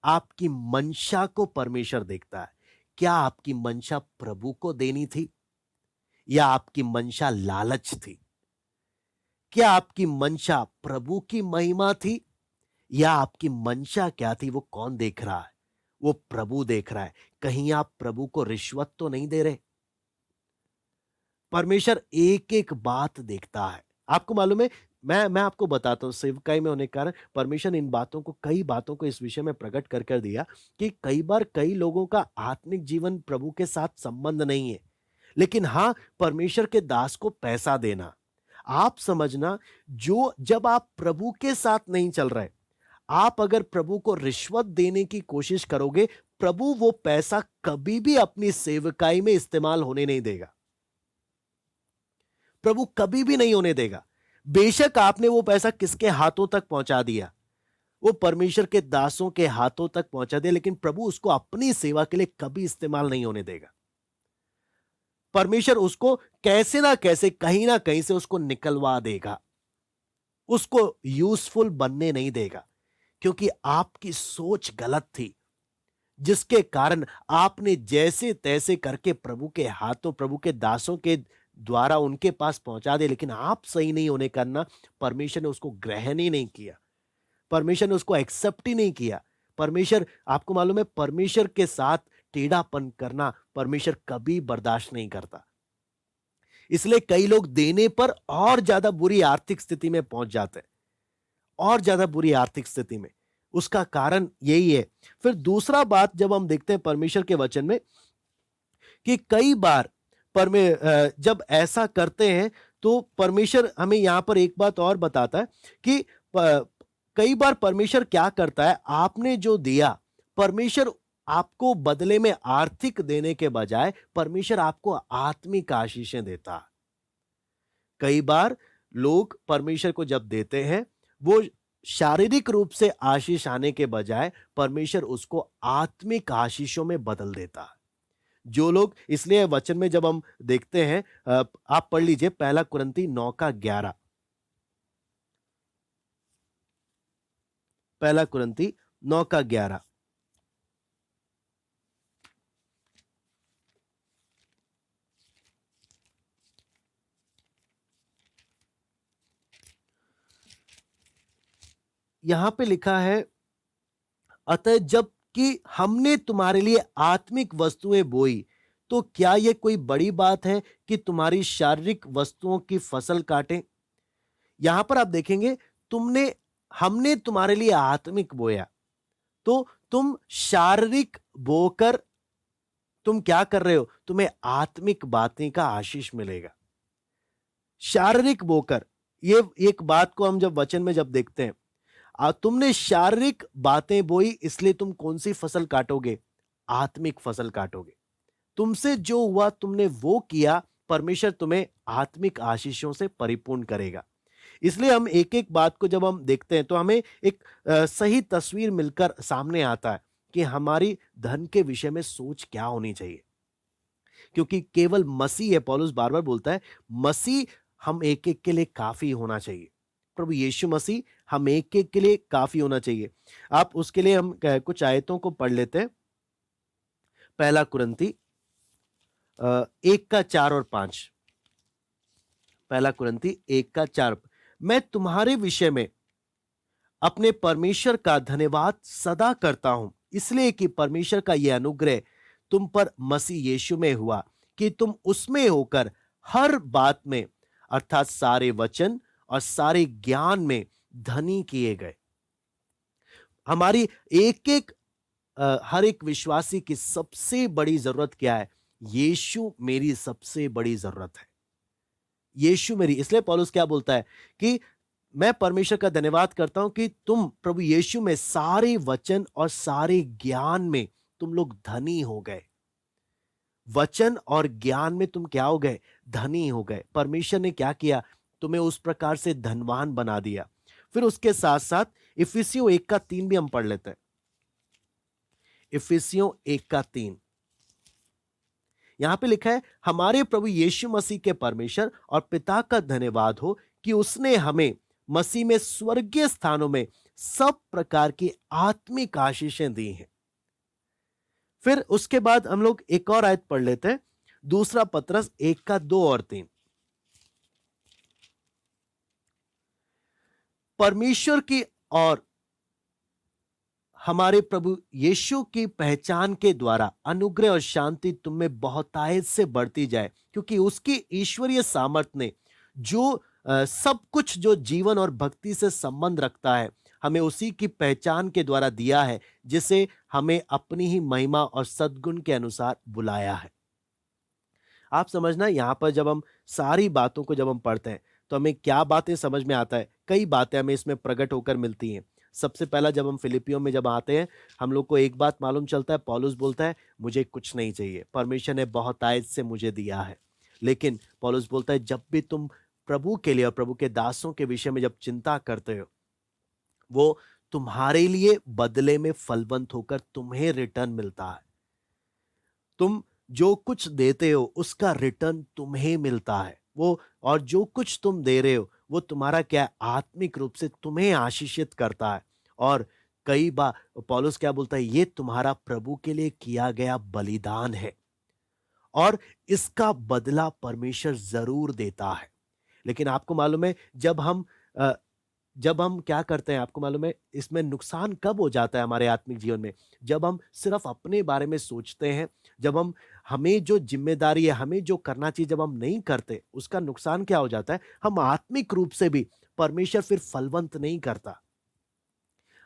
Speaker 1: आपकी मंशा को परमेश्वर देखता है। क्या आपकी मंशा प्रभु को देनी थी, या आपकी मंशा लालच थी? क्या आपकी मंशा प्रभु की महिमा थी, या आपकी मंशा क्या थी? वो कौन देख रहा है? वो प्रभु देख रहा है। कहीं आप प्रभु को रिश्वत तो नहीं दे रहे? परमेश्वर एक एक बात देखता है। आपको मालूम है, मैं आपको बताता हूं, सेवकाई में होने के कारण परमेश्वर ने इन बातों को, कई बातों को इस विषय में प्रकट कर कर दिया कि कई बार कई लोगों का आत्मिक जीवन प्रभु के साथ संबंध नहीं है, लेकिन हां, परमेश्वर के दास को पैसा देना। आप समझना, जो जब आप प्रभु के साथ नहीं चल रहे, आप अगर प्रभु को रिश्वत देने की कोशिश करोगे, प्रभु वो पैसा कभी भी अपनी सेवकाई में इस्तेमाल होने नहीं देगा। प्रभु कभी भी नहीं होने देगा। बेशक आपने वो पैसा किसके हाथों तक पहुंचा दिया, वो परमेश्वर के दासों के हाथों तक पहुंचा दिया, लेकिन प्रभु उसको अपनी सेवा के लिए कभी इस्तेमाल नहीं होने देगा। परमेश्वर उसको कैसे ना कैसे, कहीं ना कहीं से उसको निकलवा देगा, उसको यूजफुल बनने नहीं देगा, क्योंकि आपकी सोच गलत थी, जिसके कारण आपने जैसे तैसे करके प्रभु के हाथों, प्रभु के दासों के द्वारा उनके पास पहुंचा दे, लेकिन आप सही नहीं होने करना, परमेश्वर ने उसको ग्रहण ही नहीं किया, परमेश्वर ने उसको एक्सेप्ट ही नहीं किया। परमेश्वर, आपको मालूम है, परमेश्वर के साथ टेढ़ापन करना परमेश्वर कभी बर्दाश्त नहीं करता। इसलिए कई लोग देने पर और ज्यादा बुरी आर्थिक स्थिति में पहुंच जाते हैं, और ज्यादा बुरी आर्थिक स्थिति में। उसका कारण यही है। फिर दूसरा बात जब हम देखते हैं परमेश्वर के वचन में, कि कई बार जब ऐसा करते हैं तो परमेश्वर हमें यहां पर एक बात और बताता है कि कई बार परमेश्वर क्या करता है, आपने जो दिया, परमेश्वर आपको बदले में आर्थिक देने के बजाय परमेश्वर आपको आत्मिक आशीषें देता है। कई बार लोग परमेश्वर को जब देते हैं, वो शारीरिक रूप से आशीष आने के बजाय परमेश्वर उसको आत्मिक आशीषों में बदल देता है। जो लोग, इसलिए वचन में जब हम देखते हैं, आप पढ़ लीजिए पहला कुरिन्थी 9 का 11। पहला कुरिन्थी 9 का 11। यहां पे लिखा है, अतः जब कि हमने तुम्हारे लिए आत्मिक वस्तुएं बोई, तो क्या यह कोई बड़ी बात है कि तुम्हारी शारीरिक वस्तुओं की फसल काटें? यहां पर आप देखेंगे, तुमने हमने तुम्हारे लिए आत्मिक बोया, तो तुम शारीरिक बोकर तुम क्या कर रहे हो? तुम्हें आत्मिक बातें का आशीष मिलेगा। शारीरिक बोकर, ये एक बात को हम जब वचन में जब देखते हैं, तुमने शारीरिक बातें बोई, इसलिए तुम कौन सी फसल काटोगे? आत्मिक फसल काटोगे। तुमसे जो हुआ तुमने वो किया, परमेश्वर तुम्हें आत्मिक आशीषों से परिपूर्ण करेगा। इसलिए हम एक एक बात को जब हम देखते हैं तो हमें एक सही तस्वीर मिलकर सामने आता है कि हमारी धन के विषय में सोच क्या होनी चाहिए, क्योंकि केवल मसीह है। पौलुस बार बार बोलता है, मसीह हम एक एक के लिए काफी होना चाहिए। प्रभु यीशु मसीह हम एक एक के लिए काफी होना चाहिए। आप उसके लिए हम कुछ आयतों को पढ़ लेते हैं। पहला कुरिन्थी 1 का 4 और 5। पहला कुरिन्थी 1 का 4। मैं तुम्हारे विषय में अपने परमेश्वर का धन्यवाद सदा करता हूं, इसलिए कि परमेश्वर का यह अनुग्रह तुम पर मसीह यीशु में हुआ, कि तुम उसमें होकर हर बात में, अर्थात सारे वचन और सारे ज्ञान में धनी किए गए। हमारी एक एक हर एक विश्वासी की सबसे बड़ी जरूरत क्या है? यीशु मेरी सबसे बड़ी जरूरत है। यीशु मेरी, इसलिए पौलुस क्या बोलता है कि मैं परमेश्वर का धन्यवाद करता हूं कि तुम प्रभु यीशु में सारे वचन और सारे ज्ञान में तुम लोग धनी हो गए। वचन और ज्ञान में तुम क्या हो गए? धनी हो गए। परमेश्वर ने क्या किया? तुम्हें उस प्रकार से धनवान बना दिया। फिर उसके साथ साथ इफिसियों 1 का 3 भी हम पढ़ लेते हैं। इफिसियों 1 का 3, यहां पे लिखा है, हमारे प्रभु यीशु मसीह के परमेश्वर और पिता का धन्यवाद हो कि उसने हमें मसीह में स्वर्गीय स्थानों में सब प्रकार की आत्मिक आशीषें दी हैं। फिर उसके बाद हम लोग एक और आयत पढ़ लेते हैं, दूसरा पत्रस 1 का 2 और 3। परमेश्वर की और हमारे प्रभु यीशु की पहचान के द्वारा अनुग्रह और शांति तुम में बहुतायत से बढ़ती जाए, क्योंकि उसकी ईश्वरीय सामर्थ्य ने जो सब कुछ जो जीवन और भक्ति से संबंध रखता है, हमें उसी की पहचान के द्वारा दिया है, जिसे हमें अपनी ही महिमा और सद्गुण के अनुसार बुलाया है। आप समझना, यहाँ पर जब हम सारी बातों को जब हम पढ़ते हैं तो हमें क्या बातें समझ में आता है? कई बातें हमें इसमें प्रकट होकर मिलती हैं। सबसे पहला, जब हम फिलिपियों में जब आते हैं, हम लोग को एक बात मालूम चलता है, पौलुस बोलता है मुझे कुछ नहीं चाहिए, परमेश्वर ने बहुतायत से मुझे दिया है। लेकिन पौलुस बोलता है, जब भी तुम प्रभु के लिए और प्रभु के दासों के विषय में जब चिंता करते हो, वो तुम्हारे लिए बदले में फलवंत होकर तुम्हें रिटर्न मिलता है। तुम जो कुछ देते हो उसका रिटर्न तुम्हें मिलता है। वो, और जो कुछ तुम दे रहे हो वो तुम्हारा क्या, आत्मिक रूप से तुम्हें आशीषित करता है। और कई बार पौलुस क्या बोलता है, ये तुम्हारा प्रभु के लिए किया गया बलिदान है और इसका बदला परमेश्वर जरूर देता है। लेकिन आपको मालूम है, जब हम क्या करते हैं, आपको मालूम है इसमें नुकसान कब हो जाता है हमारे आत्मिक जीवन में? जब हम सिर्फ अपने बारे में सोचते हैं, जब हम, हमें जो जिम्मेदारी है, हमें जो करना चाहिए, जब हम नहीं करते, उसका नुकसान क्या हो जाता है? हम आत्मिक रूप से भी, परमेश्वर फिर फलवंत नहीं करता।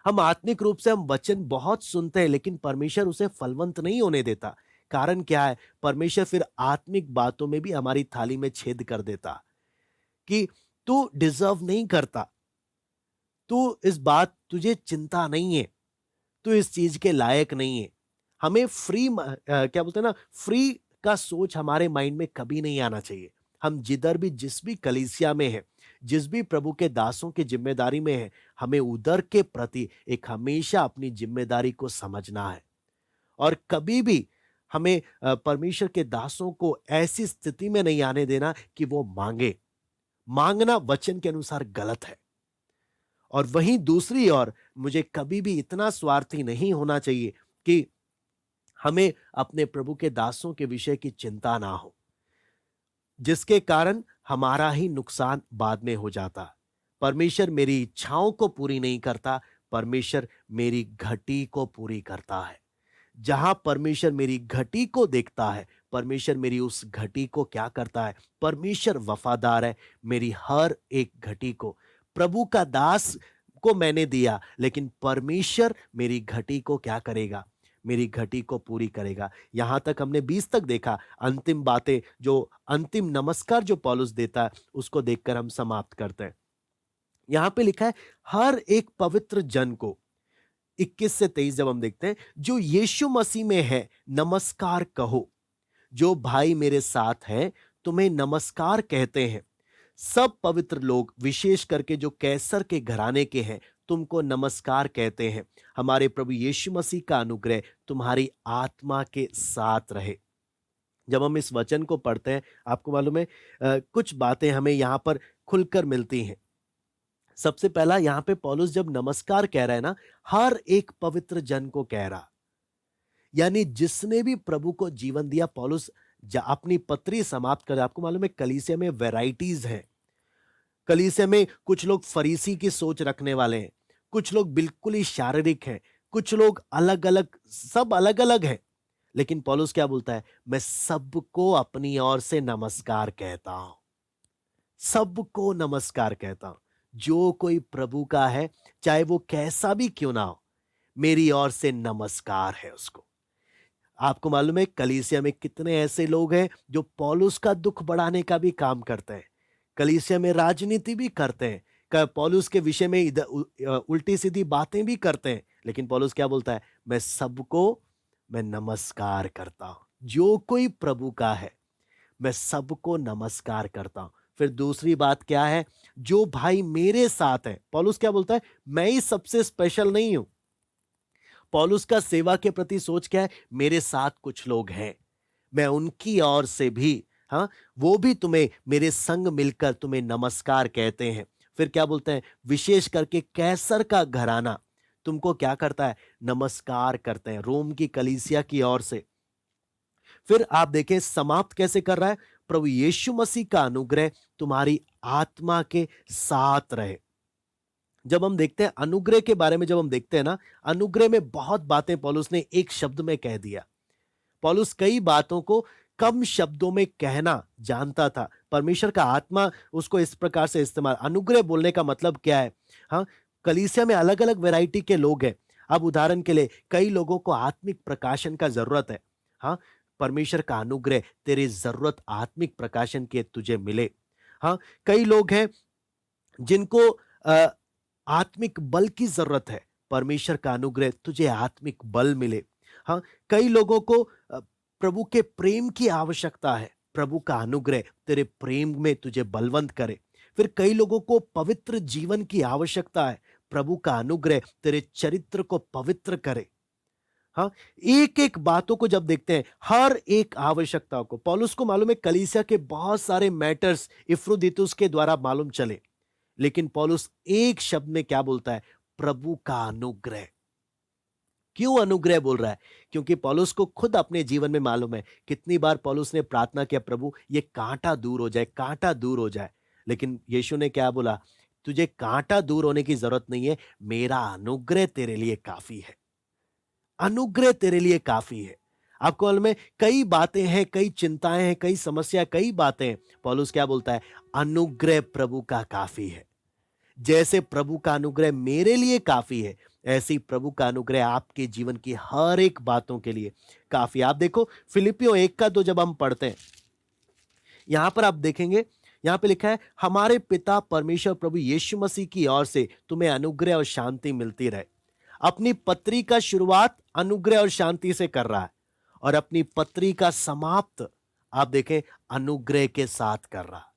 Speaker 1: हम आत्मिक रूप से हम वचन बहुत सुनते हैं, लेकिन परमेश्वर उसे फलवंत नहीं होने देता। कारण क्या है? परमेश्वर फिर आत्मिक बातों में भी हमारी थाली में छेद कर देता कि तू डिजर्व नहीं करता, तू इस बात, तुझे चिंता नहीं है, तू इस चीज के लायक नहीं है। हमें फ्री क्या बोलते हैं ना, फ्री का सोच हमारे माइंड में कभी नहीं आना चाहिए। हम जिधर भी, जिस भी कलीसिया में है, जिस भी प्रभु के दासों की जिम्मेदारी में है, हमें उधर के प्रति एक हमेशा अपनी जिम्मेदारी को समझना है। और कभी भी हमें परमेश्वर के दासों को ऐसी स्थिति में नहीं आने देना कि वो मांगे। मांगना वचन के अनुसार गलत है। और वहीं दूसरी ओर मुझे कभी भी इतना स्वार्थी नहीं होना चाहिए कि हमें अपने प्रभु के दासों के विषय की चिंता ना हो, जिसके कारण हमारा ही नुकसान बाद में हो जाता। परमेश्वर मेरी इच्छाओं को पूरी नहीं करता, परमेश्वर मेरी घटी को पूरी करता है। जहां परमेश्वर मेरी घटी को देखता है, परमेश्वर मेरी उस घटी को क्या करता है? परमेश्वर वफादार है मेरी हर एक घटी को। प्रभु का दास को मैंने दिया, लेकिन परमेश्वर मेरी घटी को क्या करेगा? मेरी घटी को पूरी करेगा। यहां तक हमने 20 तक देखा। अंतिम बातें, जो अंतिम नमस्कार जो पौलुस देता है, उसको देखकर हम समाप्त करते हैं। यहां पे लिखा है हर एक पवित्र जन को। 21 से 23 जब हम देखते हैं, जो यीशु मसीह में है नमस्कार कहो। जो भाई मेरे साथ हैं तुम्हें नमस्कार कहते हैं। सब पवित्र लोग, विशेष करके जो कैसर के घराने के हैं, तुमको नमस्कार कहते हैं। हमारे प्रभु यीशु मसीह का अनुग्रह तुम्हारी आत्मा के साथ रहे। जब हम इस वचन को पढ़ते हैं, आपको मालूम है कुछ बातें हमें यहां पर खुलकर मिलती हैं। सबसे पहला, यहां पे पौलुस जब नमस्कार कह रहा है ना, हर एक पवित्र जन को कह रहा, यानी जिसने भी प्रभु को जीवन दिया। पौलुस अपनी पत्री समाप्त कर, आपको मालूम है कलीसिया में वैरायटीज हैं। कलीसिया में कुछ लोग फरीसी की सोच रखने वाले हैं, कुछ लोग बिल्कुल ही शारीरिक हैं, कुछ लोग अलग अलग, सब अलग अलग हैं। लेकिन पौलुस क्या बोलता है? मैं सबको अपनी ओर से नमस्कार कहता हूं, सबको नमस्कार कहता हूं। जो कोई प्रभु का है, चाहे वो कैसा भी क्यों ना हो, मेरी ओर से नमस्कार है उसको। आपको मालूम है कलीसिया में कितने ऐसे लोग हैं जो पौलुस का दुख बढ़ाने का भी काम करते हैं, कलीसिया में राजनीति भी करते हैं, पौलुस के विषय में उल्टी सीधी बातें भी करते हैं। लेकिन पौलुस क्या बोलता है? मैं नमस्कार करता हूं। जो कोई प्रभु का है, मैं सबको नमस्कार करता हूं। फिर दूसरी बात क्या है? जो भाई मेरे साथ है। पौलुस क्या बोलता है? मैं ही सबसे स्पेशल नहीं हूं। पौलुस का सेवा के प्रति सोच क्या है? मेरे साथ कुछ लोग हैं, मैं उनकी ओर से भी, हाँ, वो भी तुम्हें मेरे संग मिलकर तुम्हें नमस्कार कहते हैं। फिर क्या बोलते हैं? विशेष करके कैसर का घराना तुमको क्या करता है? नमस्कार करते हैं, रोम की कलीसिया की ओर से। फिर आप देखें समाप्त कैसे कर रहा है? प्रभु यीशु मसीह का अनुग्रह तुम्हारी आत्मा के साथ रहे। जब हम देखते हैं अनुग्रह के बारे में, जब हम देखते हैं ना, अनुग्रह में बहुत बातें पौलुस ने एक शब्द में कह दिया। पौलुस कई बातों को कम शब्दों में कहना जानता था। परमेश्वर का आत्मा उसको इस प्रकार से इस्तेमाल, अनुग्रह बोलने का मतलब क्या है? हाँ, कलीसिया में अलग अलग वैरायटी के लोग हैं। अब उदाहरण के लिए कई लोगों को आत्मिक प्रकाशन का जरूरत है। हाँ, परमेश्वर का अनुग्रह तेरी जरूरत आत्मिक प्रकाशन के तुझे मिले। हाँ, कई लोग हैं जिनको आत्मिक बल की जरूरत है, परमेश्वर का अनुग्रह तुझे आत्मिक बल मिले। हाँ, कई लोगों को प्रभु के प्रेम की आवश्यकता है, प्रभु का अनुग्रह तेरे प्रेम में तुझे बलवंत करे। फिर कई लोगों को पवित्र जीवन की आवश्यकता है, प्रभु का अनुग्रह तेरे चरित्र को पवित्र करे। हाँ, एक एक बातों को जब देखते हैं, हर एक आवश्यकता को, पौलुस को मालूम है कलीसिया के बहुत सारे मैटर्स इफ्रुदितुस के द्वारा मालूम चले, लेकिन पौलुस एक शब्द में क्या बोलता है? प्रभु का अनुग्रह। क्यों अनुग्रह बोल रहा है? क्योंकि पौलुस को खुद अपने जीवन में मालूम है, कितनी बार पौलुस ने प्रार्थना किया, प्रभु ये कांटा दूर हो जाए, कांटा दूर हो जाए। लेकिन यीशु ने क्या बोला? तुझे कांटा दूर होने की जरूरत नहीं है, मेरा अनुग्रह तेरे लिए काफी है। अनुग्रह तेरे लिए काफी है। आपको मालूम है कई बातें हैं, कई चिंताएं हैं, कई समस्या, कई बातें हैं। पौलुस क्या बोलता है? अनुग्रह प्रभु का काफी है। जैसे प्रभु का अनुग्रह मेरे लिए काफी है, ऐसे ही प्रभु का अनुग्रह आपके जीवन की हर एक बातों के लिए काफी। आप देखो फिलिपियों 1:2 जब हम पढ़ते हैं, यहां पर आप देखेंगे, यहां पे लिखा है, हमारे पिता परमेश्वर प्रभु यीशु मसीह की ओर से तुम्हें अनुग्रह और शांति मिलती रहे। अपनी पत्री का शुरुआत अनुग्रह और शांति से कर रहा है, और अपनी पत्री का समाप्त आप देखें अनुग्रह के साथ कर रहा है।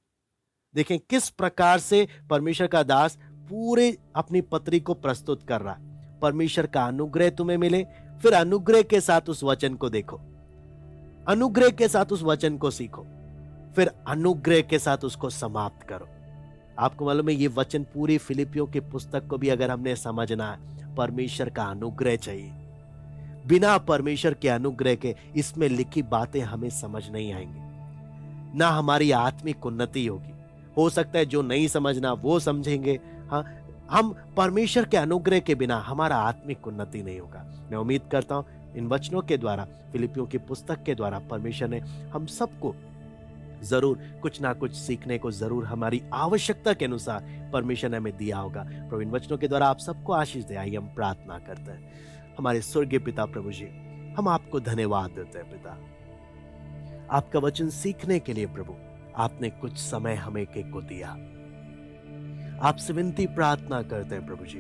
Speaker 1: देखें किस प्रकार से परमेश्वर का दास पूरे अपनी पत्री को प्रस्तुत कर रहा है। परमेश्वर का अनुग्रह तुम्हें मिले, फिर अनुग्रह के साथ उस वचन को देखो। अनुग्रह के साथ उस वचन को सीखो, फिर अनुग्रह के साथ उसको समाप्त करो। आपको मालूम है, ये वचन पूरी फिलिपियों की पुस्तक को भी अगर हमने समझना है, परमेश्वर का अनुग्रह चाहिए। बिना परमेश्वर के अनुग्रह के इसमें लिखी बातें हमें समझ नहीं आएंगी, ना हमारी आत्मिक उन्नति होगी। हो सकता है जो नहीं समझना वो समझेंगे। हाँ, हम परमेश्वर के अनुग्रह के बिना हमारा आत्मिक उन्नति नहीं होगा। मैं उम्मीद करता हूं इन वचनों के द्वारा, फिलिपियों की पुस्तक के द्वारा परमेश्वर ने हम सबको जरूर कुछ ना कुछ सीखने को, जरूर हमारी आवश्यकता के अनुसार परमेश्वर ने हमें दिया होगा। प्रभु इन वचनों के द्वारा आप सबको आशीष दे। आइए हम प्रार्थना करते हैं। हमारे स्वर्गीय पिता प्रभु जी, हम आपको धन्यवाद देते हैं पिता, आपका वचन सीखने के लिए प्रभु आपने कुछ समय हमें एक को दिया। आपसे विनती प्रार्थना करते हैं प्रभु जी,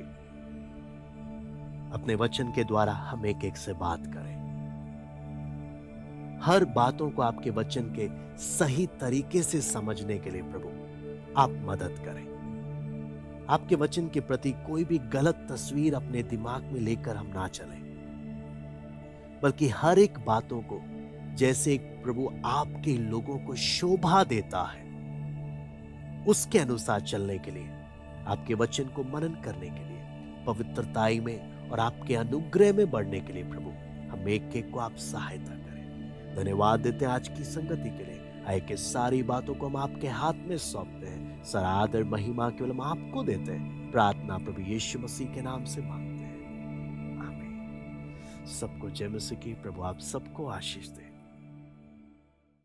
Speaker 1: अपने वचन के द्वारा हम एक से बात करें, हर बातों को आपके वचन के सही तरीके से समझने के लिए प्रभु आप मदद करें। आपके वचन के प्रति कोई भी गलत तस्वीर अपने दिमाग में लेकर हम ना चलें, बल्कि हर एक बातों को जैसे प्रभु आपके लोगों को शोभा देता है उसके अनुसार चलने के लिए, आपके वचन को मनन करने के लिए, पवित्रताई में और आपके अनुग्रह में बढ़ने के लिए प्रभु हम एक को आप सहायता करें। धन्यवाद देते हैं आज की संगति के लिए। आए के सारी बातों को हम आपके हाथ में सौंपते हैं। सारा आदर महिमा केवल हम आपको देते हैं। प्रार्थना प्रभु यीशु मसीह के नाम से मांगते हैं, आमीन। सबको जय मसीह की। प्रभु आप सबको आशीष दे।